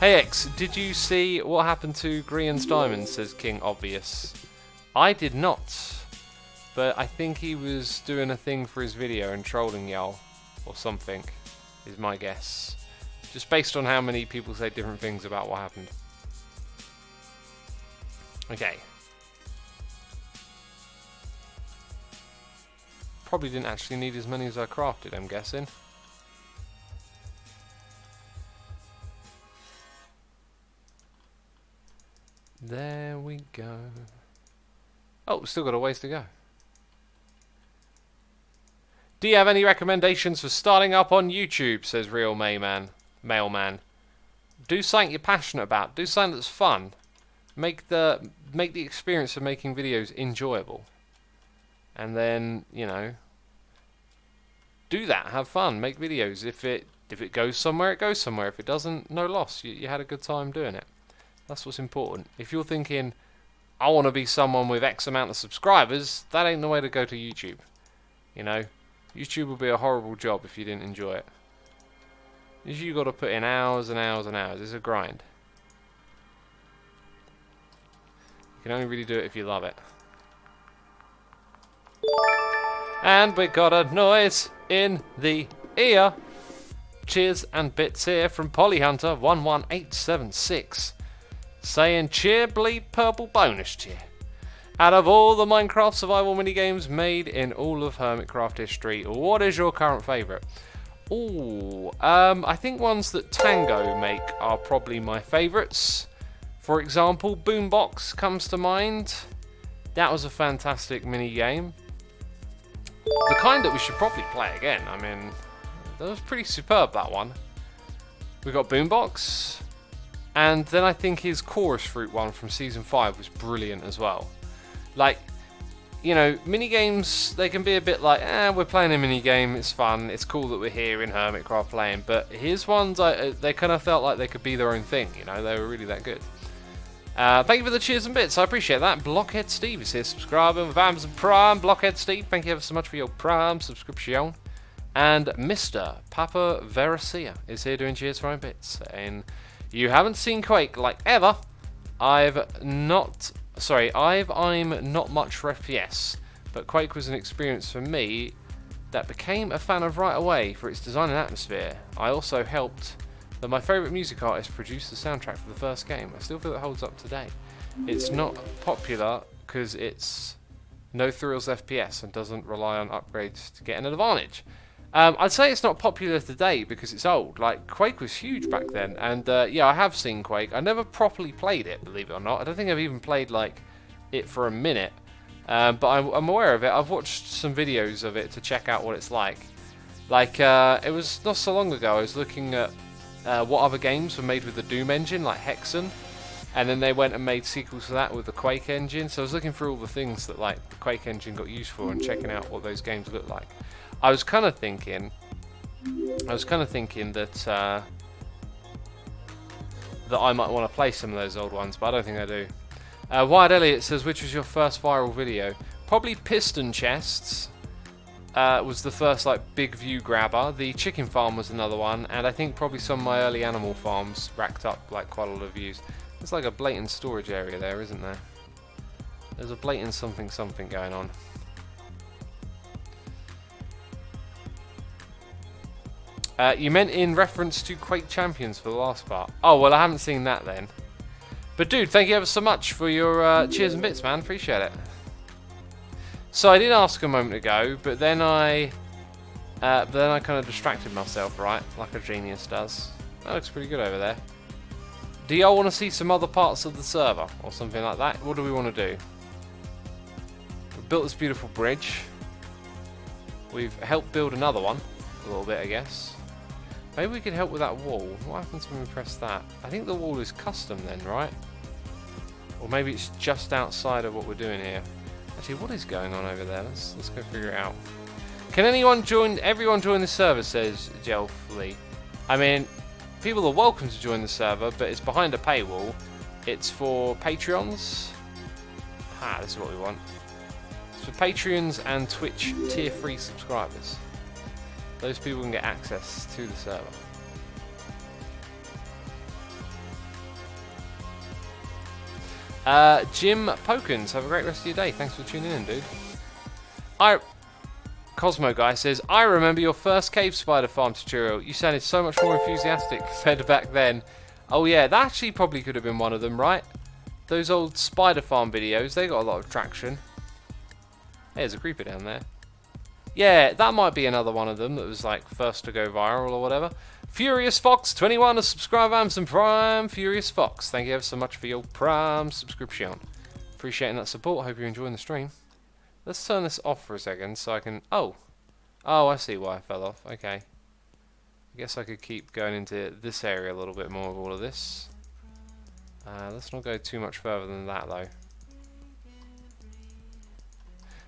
Hey X, did you see what happened to Grian's Diamond? Says King Obvious. I did not, but I think he was doing a thing for his video and trolling y'all, or something, is my guess. Just based on how many people say different things about what happened. Okay. Probably didn't actually need as many as I crafted, I'm guessing. There we go. Oh, still got a ways to go. Do you have any recommendations for starting up on YouTube? Says Real Mailman. Do something you're passionate about. Do something that's fun. Make the experience of making videos enjoyable. And then, you know, do that. Have fun. Make videos. If it goes somewhere, it goes somewhere. If it doesn't, no loss. You had a good time doing it. That's what's important. If you're thinking, I want to be someone with X amount of subscribers, that ain't the way to go to YouTube. You know, YouTube would be a horrible job if you didn't enjoy it. You got to put in hours and hours and hours. It's a grind. You can only really do it if you love it. And we got a noise in the ear. Cheers and bits here from Polyhunter 11876. Saying cheer bleed purple bonus cheer. Out of all the Minecraft survival minigames made in all of Hermitcraft history, what is your current favourite? Ooh, I think ones that Tango make are probably my favourites. For example, Boombox comes to mind. That was a fantastic minigame. The kind that we should probably play again. I mean, that was pretty superb, that one. We got Boombox. And then I think his Chorus Fruit one from Season 5 was brilliant as well. Like, you know, minigames, they can be a bit like, we're playing a minigame, it's fun, it's cool that we're here in Hermitcraft playing. But his ones, they kind of felt like they could be their own thing, you know, they were really that good. Thank you for the cheers and bits, I appreciate that. Blockhead Steve is here subscribing with Amazon Prime. Blockhead Steve, thank you ever so much for your Prime subscription. And Mr. Papa Veracia is here doing cheers for own bits. And you haven't seen Quake like ever. I'm not much for FPS, but Quake was an experience for me that became a fan of right away for its design and atmosphere. I also helped that my favourite music artist produced the soundtrack for the first game. I still feel it holds up today. It's not popular because it's no thrills FPS and doesn't rely on upgrades to get an advantage. I'd say it's not popular today because it's old. Like, Quake was huge back then, and yeah, I have seen Quake. I never properly played it, believe it or not. I don't think I've even played like it for a minute, but I'm aware of it. I've watched some videos of it to check out what it's like. Like, it was not so long ago, I was looking at what other games were made with the Doom engine, like Hexen, and then they went and made sequels to that with the Quake engine. So I was looking through all the things that like the Quake engine got used for and checking out what those games look like. I was kind of thinking that that I might want to play some of those old ones, but I don't think I do. Wyatt Elliott says, which was your first viral video? Probably Piston Chests was the first like big view grabber. The Chicken Farm was another one, and I think probably some of my early Animal Farms racked up like quite a lot of views. There's like a blatant storage area there, isn't there? There's a blatant something going on. You meant in reference to Quake Champions for the last part. Oh, well, I haven't seen that then. But dude, thank you ever so much for your cheers and bits, man. Appreciate it. So I did ask a moment ago, but then I kind of distracted myself, right? Like a genius does. That looks pretty good over there. Do y'all want to see some other parts of the server or something like that? What do we want to do? We've built this beautiful bridge. We've helped build another one a little bit, I guess. Maybe we could help with that wall. What happens when we press that? I think the wall is custom then, right? Or maybe it's just outside of what we're doing here. Actually, what is going on over there? Let's go figure it out. Can everyone join the server, says Jelfly. I mean, people are welcome to join the server, but it's behind a paywall. It's for Patreons. This is what we want. It's for Patreons and Twitch tier 3 subscribers. Those people can get access to the server. Jim Pokins, have a great rest of your day. Thanks for tuning in, dude. Cosmo Guy says, I remember your first cave spider farm tutorial. You sounded so much more enthusiastic compared to back then. Oh yeah, that actually probably could have been one of them, right? Those old spider farm videos, they got a lot of traction. Hey, there's a creeper down there. Yeah, that might be another one of them that was like first to go viral or whatever. Furious Fox 21 to subscribe Amazon Prime. Furious Fox, thank you ever so much for your Prime subscription. Appreciating that support. Hope you're enjoying the stream. Let's turn this off for a second so I can. Oh, I see why I fell off. Okay. I guess I could keep going into this area a little bit more of all of this. Let's not go too much further than that though.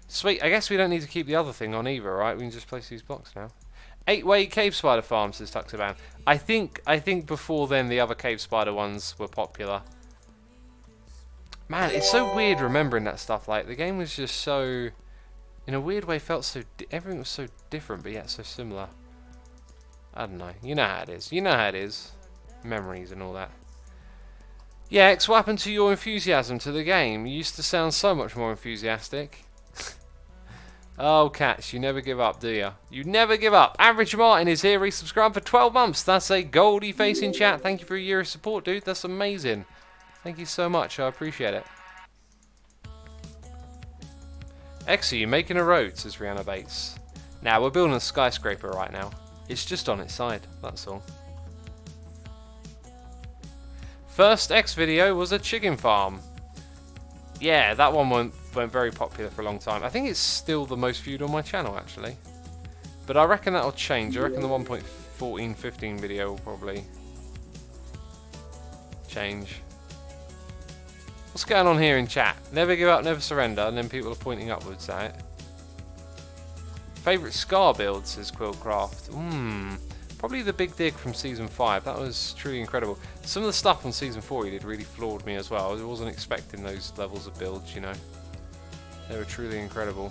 Sweet, I guess we don't need to keep the other thing on either, right? We can just place these blocks now. 8-way cave spider farm, says Tuxaban. I think before then the other cave spider ones were popular. Man, it's so weird remembering that stuff. Like, the game was just so, in a weird way, felt so, everything was so different, but yet so similar. I don't know. You know how it is. You know how it is. Memories and all that. Yeah, X, what happened to your enthusiasm to the game? You used to sound so much more enthusiastic. Oh, Cats, you never give up, do you? You never give up. Average Martin is here, resubscribed for 12 months. That's a goldie face in chat. Thank you for a year of support, dude. That's amazing. Thank you so much. I appreciate it. X, are you making a road? Says Rihanna Bates. Now, we're building a skyscraper right now. It's just on its side, that's all. First X video was a chicken farm. Yeah, that one went very popular for a long time. I think it's still the most viewed on my channel, actually. But I reckon that'll change. I reckon the 1.1415 video will probably change. What's going on here in chat? Never give up, never surrender, and then people are pointing upwards at it. Favourite Scar build, says Quillcraft. Probably the big dig from Season 5. That was truly incredible. Some of the stuff on Season 4 he did really floored me as well. I wasn't expecting those levels of builds, you know. They were truly incredible.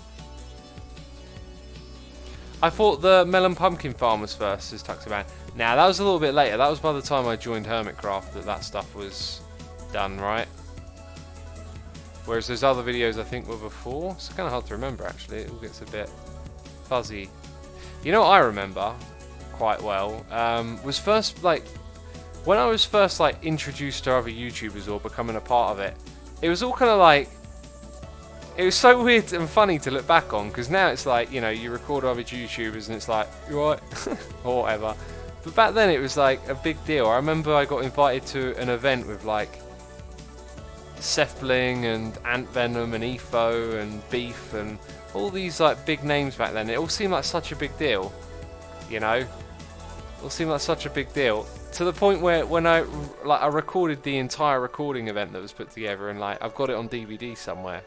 I thought the Melon Pumpkin Farm was first, says Tuxaban. Now, that was a little bit later. That was by the time I joined Hermitcraft that stuff was done, right? Whereas those other videos I think were before. It's kind of hard to remember, actually. It all gets a bit fuzzy. You know what I remember quite well was first, like, when I was first like introduced to other YouTubers or becoming a part of it, it was all kind of like, it was so weird and funny to look back on, because now it's like, you know, you record other YouTubers and it's like, you alright? Or whatever. But back then it was like a big deal. I remember I got invited to an event with like Sethbling and Ant Venom and Etho and Beef and all these like big names back then. It all seemed like such a big deal, you know. It all seemed like such a big deal to the point where when I recorded the entire recording event that was put together, and like I've got it on DVD somewhere,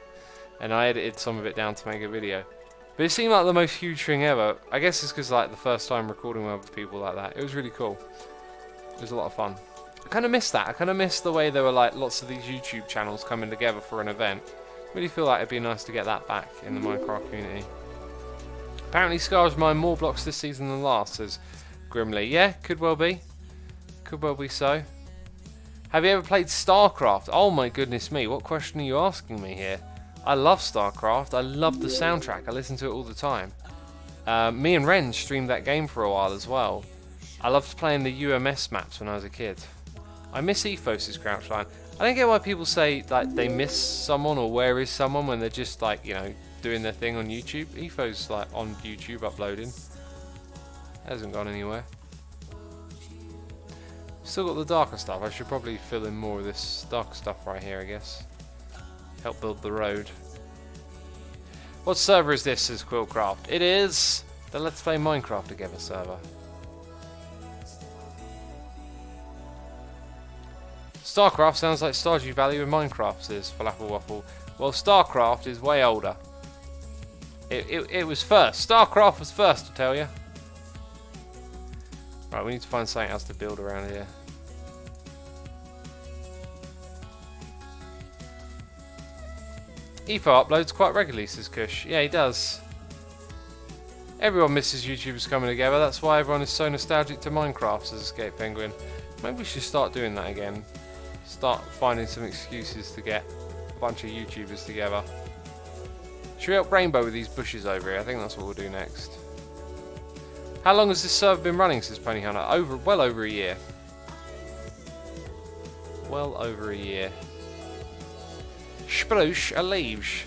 and I edited some of it down to make a video. But it seemed like the most huge thing ever. I guess it's because like the first time recording with other people like that. It was really cool. It was a lot of fun. I kind of miss that. I kind of miss the way there were like lots of these YouTube channels coming together for an event. Really feel like it'd be nice to get that back in the Minecraft community. Apparently Scar's mined more blocks this season than last, says Grimly. Yeah, could well be. Could well be so. Have you ever played StarCraft? Oh my goodness me, what question are you asking me here? I love StarCraft. I love the soundtrack. I listen to it all the time. Me and Ren streamed that game for a while as well. I loved playing the UMS maps when I was a kid. I miss Ethos' crouch line. I don't get why people say like they miss someone or where is someone when they're just like, you know, doing their thing on YouTube. Ethos like on YouTube uploading. Hasn't gone anywhere. Still got the darker stuff. I should probably fill in more of this dark stuff right here, I guess. Help build the road. What server is this, says Quillcraft? It is the Let's Play Minecraft Together server. StarCraft sounds like Stardew Valley with Minecraft, says Falafel Waffle. Well, StarCraft is way older. It was first. StarCraft was first, I tell you. Right, we need to find something else to build around here. Etho uploads quite regularly, says Kush. Yeah, he does. Everyone misses YouTubers coming together. That's why everyone is so nostalgic to Minecraft, says Escape Penguin. Maybe we should start doing that again. Start finding some excuses to get a bunch of YouTubers together. Should we help Rainbow with these bushes over here? I think that's what we'll do next. How long has this server been running, says Pony Hunter? Well over a year. Well over a year. Spruce a leaves.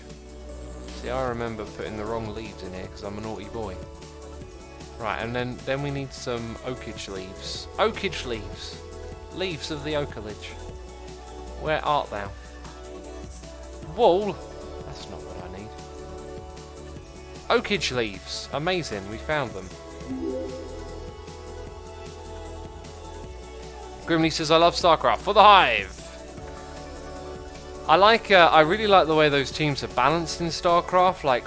See, I remember putting the wrong leaves in here because I'm a naughty boy. Right, and then we need some oakage leaves. Oakage leaves. Leaves of the oakage. Where art thou? Wool? That's not what I need. Oakage leaves. Amazing, we found them. Grimly says, I love StarCraft. For the Hive! I really like the way those teams are balanced in StarCraft, like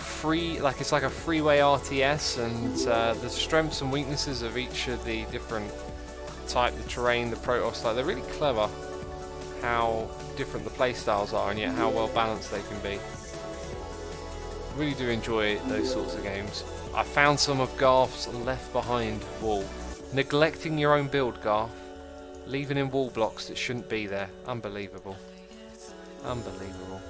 it's like a freeway RTS, and the strengths and weaknesses of each of the different type, the terrain, the Protoss, like they're really clever how different the playstyles are and yet how well balanced they can be. Really do enjoy those sorts of games. I found some of Garth's left behind wool. Neglecting your own build, Garth. Leaving in wall blocks that shouldn't be there. Unbelievable. Unbelievable.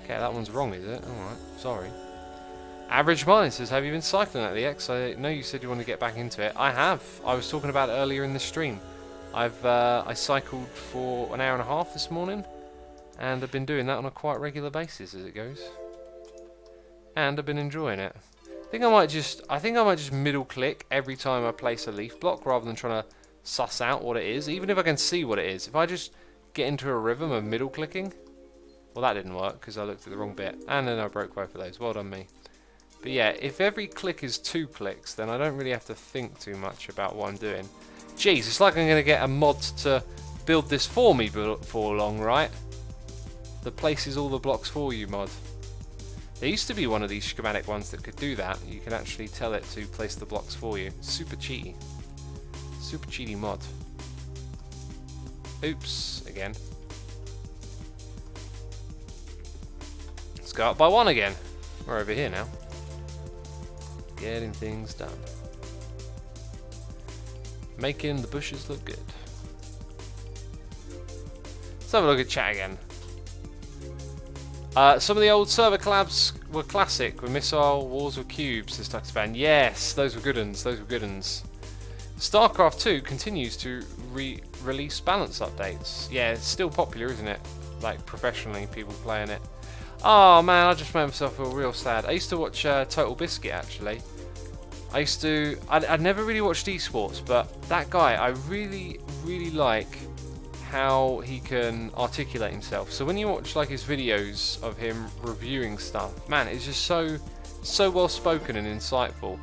Okay, that one's wrong, is it? Alright, sorry. Average Mind says, have you been cycling at the X? I know you said you want to get back into it. I have. I was talking about it earlier in the stream. I cycled for an hour and a half this morning. And I've been doing that on a quite regular basis as it goes. And I've been enjoying it. I think I might just middle click every time I place a leaf block rather than trying to suss out what it is, even if I can see what it is. If I just get into a rhythm of middle clicking, well, that didn't work because I looked at the wrong bit, and then I broke both of those. Well done me. But yeah, if every click is 2 clicks, then I don't really have to think too much about what I'm doing. Jeez, it's like I'm going to get a mod to build this for me before long, right? That places all the blocks for you mod. There used to be one of these schematic ones that could do that. You can actually tell it to place the blocks for you. Super cheaty. Super cheaty mod. Oops, again. Let's go up by 1 again. We're over here now. Getting things done. Making the bushes look good. Let's have a look at chat again. Some of the old server collabs were classic, with Missile Wars with Cubes, says Tuxpan. Yes, those were good uns, those were good uns. StarCraft 2 continues to release balance updates. Yeah, it's still popular, isn't it? Like, professionally, people playing it. Oh man, I just made myself feel real sad. I used to watch Total Biscuit, actually. I'd never really watched esports, but that guy, I really, really like how he can articulate himself. So when you watch like his videos of him reviewing stuff, man, it's just so well spoken and insightful.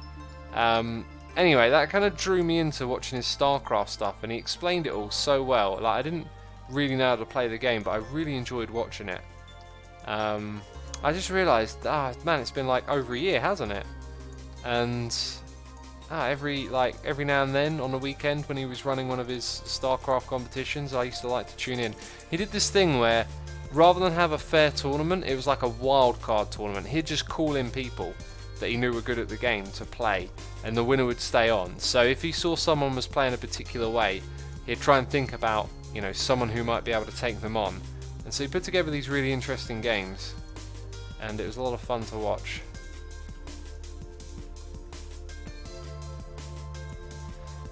Anyway, that kind of drew me into watching his StarCraft stuff, and he explained it all so well. Like, I didn't really know how to play the game, but I really enjoyed watching it. I just realised, man, it's been like over a year, hasn't it? And every now and then on the weekend when he was running one of his StarCraft competitions, I used to like to tune in. He did this thing where rather than have a fair tournament, it was like a wild card tournament. He'd just call in people that he knew were good at the game to play, and the winner would stay on. So if he saw someone was playing a particular way, he'd try and think about, you know, someone who might be able to take them on. And so he put together these really interesting games, and it was a lot of fun to watch.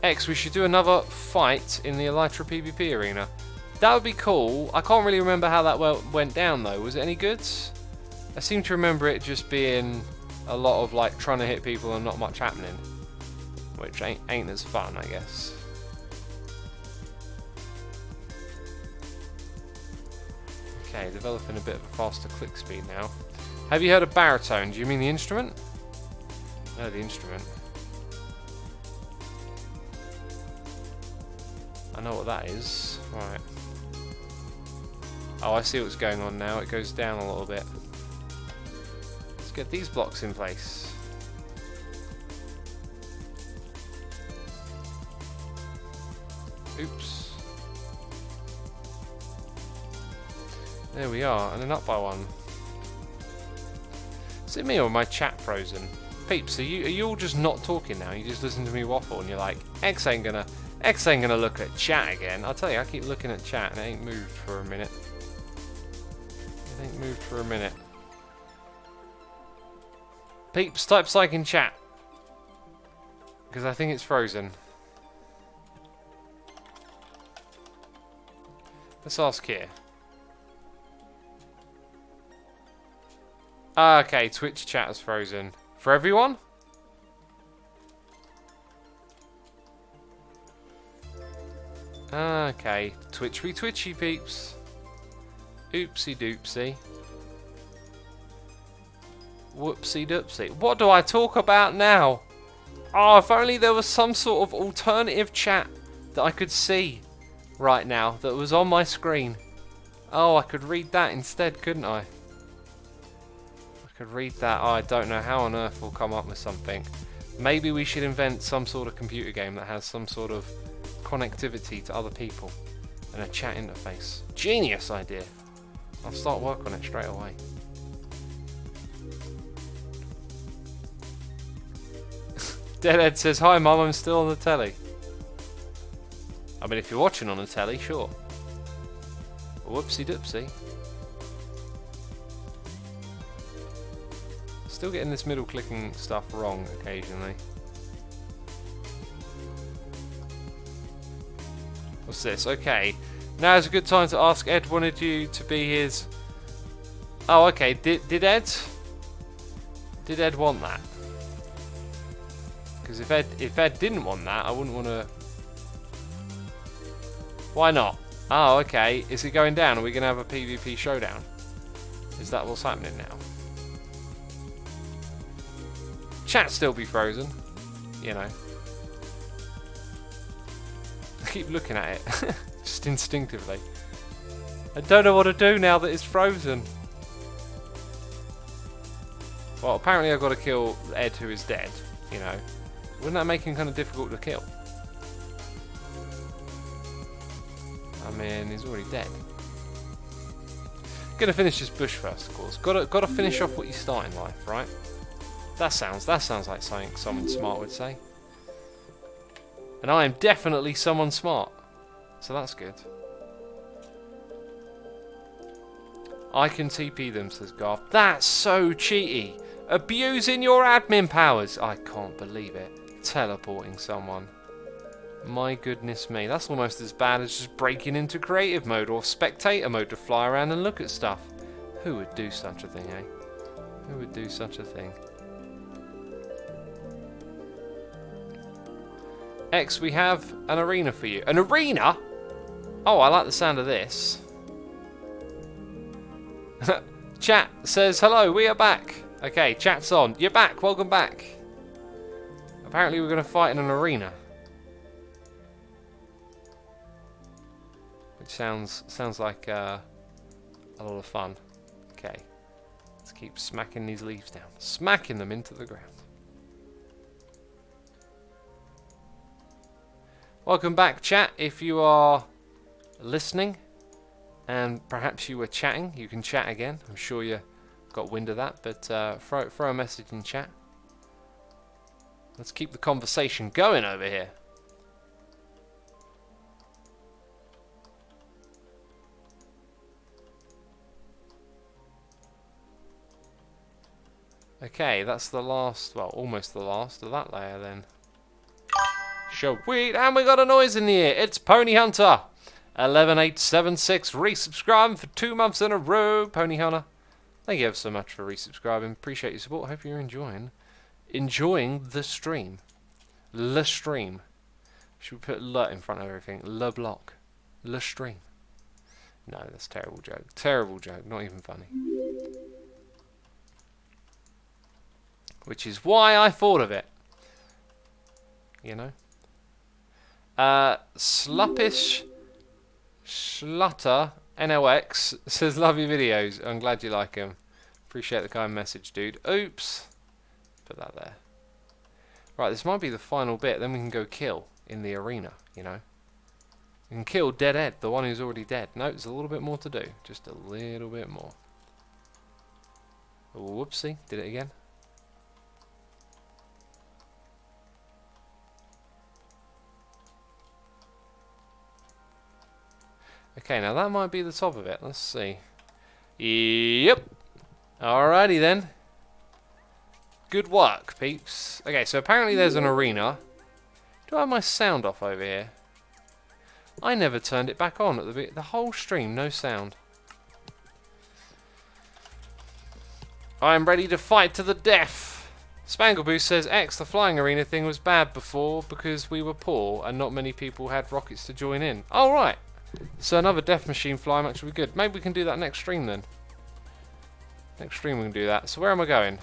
X, we should do another fight in the Elytra PvP arena. That would be cool. I can't really remember how that went down though. Was it any good? I seem to remember it just being a lot of like trying to hit people and not much happening, which ain't as fun, I guess. Okay, developing a bit of a faster click speed now. Have you heard of baritone? Do you mean the instrument? No, the instrument. I know what that is. Right. Oh, I see what's going on now. It goes down a little bit. Let's get these blocks in place. Oops. There we are, and then up by 1. Is it me or my chat frozen? Peeps, are you all just not talking now? You just listen to me waffle and you're like, X ain't gonna look at chat again. I'll tell you, I keep looking at chat and it ain't moved for a minute. It ain't moved for a minute. Peeps, type psych in chat, because I think it's frozen. Let's ask here. Okay, Twitch chat is frozen. For everyone? Okay, twitchy peeps. Oopsie doopsie. Whoopsie doopsie. What do I talk about now? Oh, if only there was some sort of alternative chat that I could see right now that was on my screen. Oh, I could read that instead, couldn't I? I could read that. Oh, I don't know how on earth we'll come up with something. Maybe we should invent some sort of computer game that has some sort of connectivity to other people and a chat interface. Genius idea. I'll start work on it straight away. Deadhead says, hi mum, I'm still on the telly. I mean, if you're watching on the telly, sure. Whoopsie doopsie. Still getting this middle clicking stuff wrong occasionally. What's this? Okay. Now's a good time to ask. Ed wanted you to be his... Oh, okay. Did Ed want that? Because if Ed didn't want that, I wouldn't want to... Why not? Oh, okay. Is it going down? Are we going to have a PvP showdown? Is that what's happening now? Chat still be frozen. You know. I keep looking at it. Just instinctively. I don't know what to do now that it's frozen. Well, apparently I've got to kill Ed, who is dead. You know. Wouldn't that make him kind of difficult to kill? I mean, he's already dead. Gonna finish this bush first, of course. Gotta finish off what you start in life, right? That sounds like something someone smart would say. And I am definitely someone smart. So that's good. I can TP them, says Garth. That's so cheaty. Abusing your admin powers. I can't believe it. Teleporting someone. My goodness me. That's almost as bad as just breaking into creative mode or spectator mode to fly around and look at stuff. Who would do such a thing, eh? Who would do such a thing? X, we have an arena for you. An arena? Oh, I like the sound of this. Chat says, hello, we are back. Okay, chat's on. You're back, welcome back. Apparently we're going to fight in an arena. Which sounds like a lot of fun. Okay, let's keep smacking these leaves down. Smacking them into the ground. Welcome back, chat. If you are listening, and perhaps you were chatting, you can chat again. I'm sure you got wind of that, but throw a message in chat. Let's keep the conversation going over here. Okay, that's the last, well, almost the last of that layer then. Sweet, and we got a noise in the ear. It's Pony Hunter. 11876 resubscribing for 2 months in a row. Pony Hunter, thank you ever so much for resubscribing. Appreciate your support. Hope you're enjoying the stream. Le stream. Should we put le in front of everything? Le block. Le stream. No, that's a terrible joke. Terrible joke. Not even funny. Which is why I thought of it. You know? Sluppish Schlutter NOX says, love your videos. I'm glad you like them. Appreciate the kind message, dude. Oops. Put that there. Right, this might be the final bit. Then we can go kill in the arena, you know. We can kill Dead Ed, the one who's already dead. No, there's a little bit more to do. Just a little bit more. Oh, whoopsie. Did it again. Okay, now that might be the top of it. Let's see. Yep. Alrighty then. Good work, peeps. Okay, so apparently there's an arena. Do I have my sound off over here? I never turned it back on at the whole stream, no sound. I'm ready to fight to the death. Spangleboost says, X, the flying arena thing was bad before because we were poor and not many people had rockets to join in. Oh, right. So another death machine fly match would be good. Maybe we can do that next stream then. Next stream we can do that. So where am I going?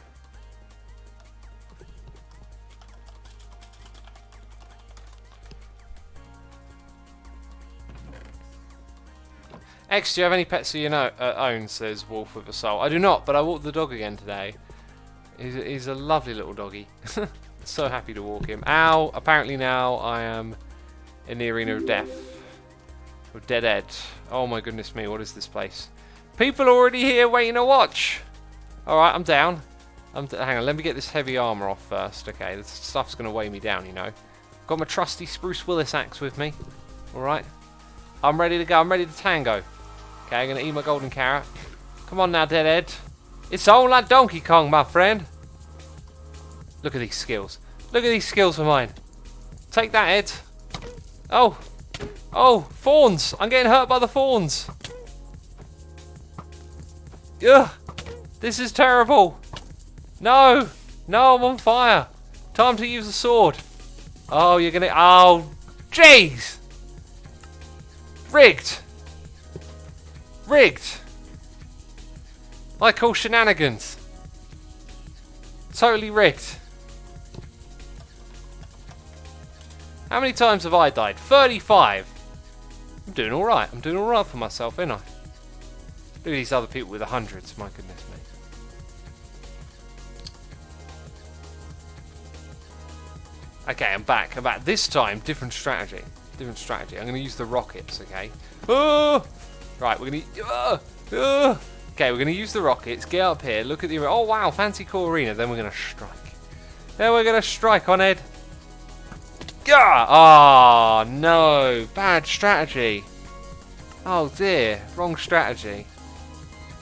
X, do you have any pets you own? Says Wolf with a Soul. I do not, but I walked the dog again today. He's a lovely little doggy. So happy to walk him. Ow! Apparently now I am in the arena of death. Of Dead Ed. Oh my goodness me, what is this place? People are already here waiting to watch. Alright, I'm down. Hang on, let me get this heavy armor off first. Okay, this stuff's going to weigh me down, you know. Got my trusty Spruce Willis axe with me. Alright. I'm ready to go. I'm ready to tango. Okay, I'm going to eat my golden carrot. Come on now, Dead Ed. It's all like Donkey Kong, my friend. Look at these skills. Look at these skills of mine. Take that, Ed. Oh. Oh, fawns! I'm getting hurt by the fawns. Ugh! This is terrible. No! No, I'm on fire. Time to use the sword. Oh, you're gonna... Oh, jeez! Rigged. Rigged. I call shenanigans. Totally rigged. How many times have I died? 35. I'm doing alright. I'm doing alright for myself, ain't I? Look at these other people with the hundreds. My goodness me. Okay, I'm back. I'm back. This time, different strategy. Different strategy. I'm going to use the rockets, okay? Oh! Right, we're going to... Okay, we're going to use the rockets. Get up here. Look at the... Oh, wow. Fancy cool arena. Then we're going to strike. Then we're going to strike on Ed. Yeah! Oh, no. Bad strategy. Oh, dear. Wrong strategy.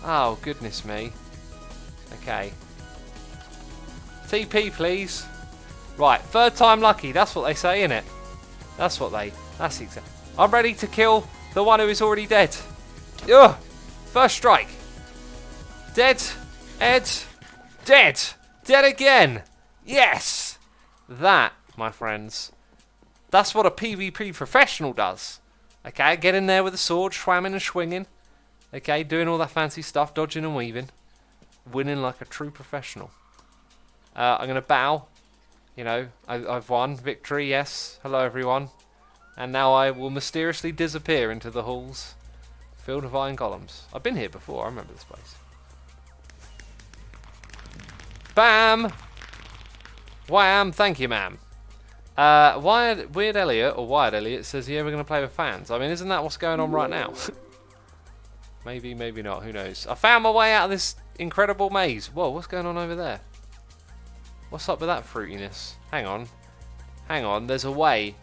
Oh, goodness me. Okay. TP, please. Right, third time lucky. That's what they say, innit? That's what they... That's exactly... I'm ready to kill the one who is already dead. Ugh! First strike. Dead. Ed. Dead. Dead again. Yes! That, my friends, that's what a PvP professional does. Okay, get in there with a sword, schwamming and swinging. Okay, doing all that fancy stuff, dodging and weaving. Winning like a true professional. I'm going to bow. You know, I've won. Victory, yes. Hello, everyone. And now I will mysteriously disappear into the halls. Filled with iron golems. I've been here before. I remember this place. Bam! Wham! Thank you, ma'am. Weird Elliot, or Wired Elliot, says, are you ever going to play with fans? I mean, isn't that what's going on right now? Maybe, maybe not. Who knows? I found my way out of this incredible maze. Whoa, what's going on over there? What's up with that fruitiness? Hang on. Hang on, there's a way.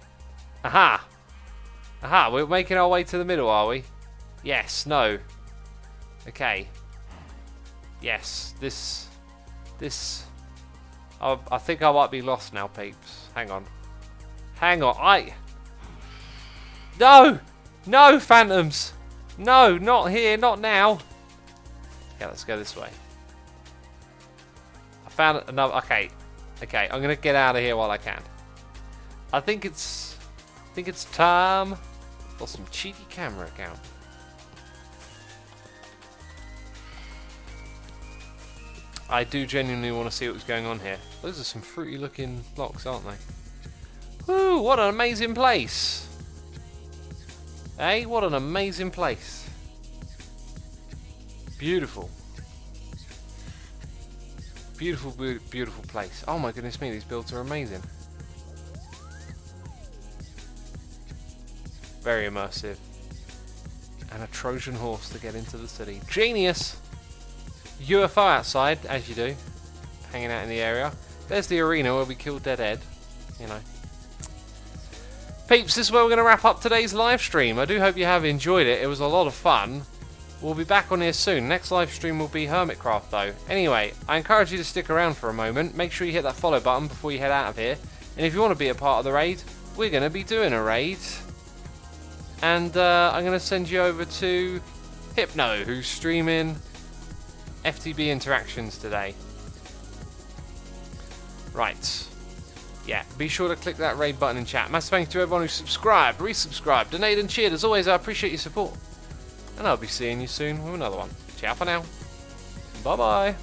Aha! Aha, we're making our way to the middle, are we? Yes, no. Okay. Yes, this... I think I might be lost now, peeps. Hang on. Hang on, No! No, phantoms! No, not here, not now. Yeah, let's go this way. I found another... Okay. Okay, I'm gonna get out of here while I can. I think it's time for some cheeky camera account. I do genuinely want to see what's going on here. Those are some fruity looking blocks, aren't they? Woo, what an amazing place. Hey, what an amazing place. Beautiful. Beautiful, beautiful place. Oh my goodness me, these builds are amazing. Very immersive. And a Trojan horse to get into the city. Genius! UFO outside, as you do. Hanging out in the area. There's the arena where we killed Dead Ed. You know. Peeps, this is where we're going to wrap up today's live stream. I do hope you have enjoyed it. It was a lot of fun. We'll be back on here soon. Next live stream will be Hermitcraft though. Anyway, I encourage you to stick around for a moment. Make sure you hit that follow button before you head out of here. And if you want to be a part of the raid, we're going to be doing a raid. And I'm going to send you over to Hypno, who's streaming FTB interactions today. Right. Yeah, be sure to click that raid button in chat. Massive thanks to everyone who subscribed, resubscribed, donated and cheered. As always, I appreciate your support. And I'll be seeing you soon with another one. Ciao for now. Bye-bye.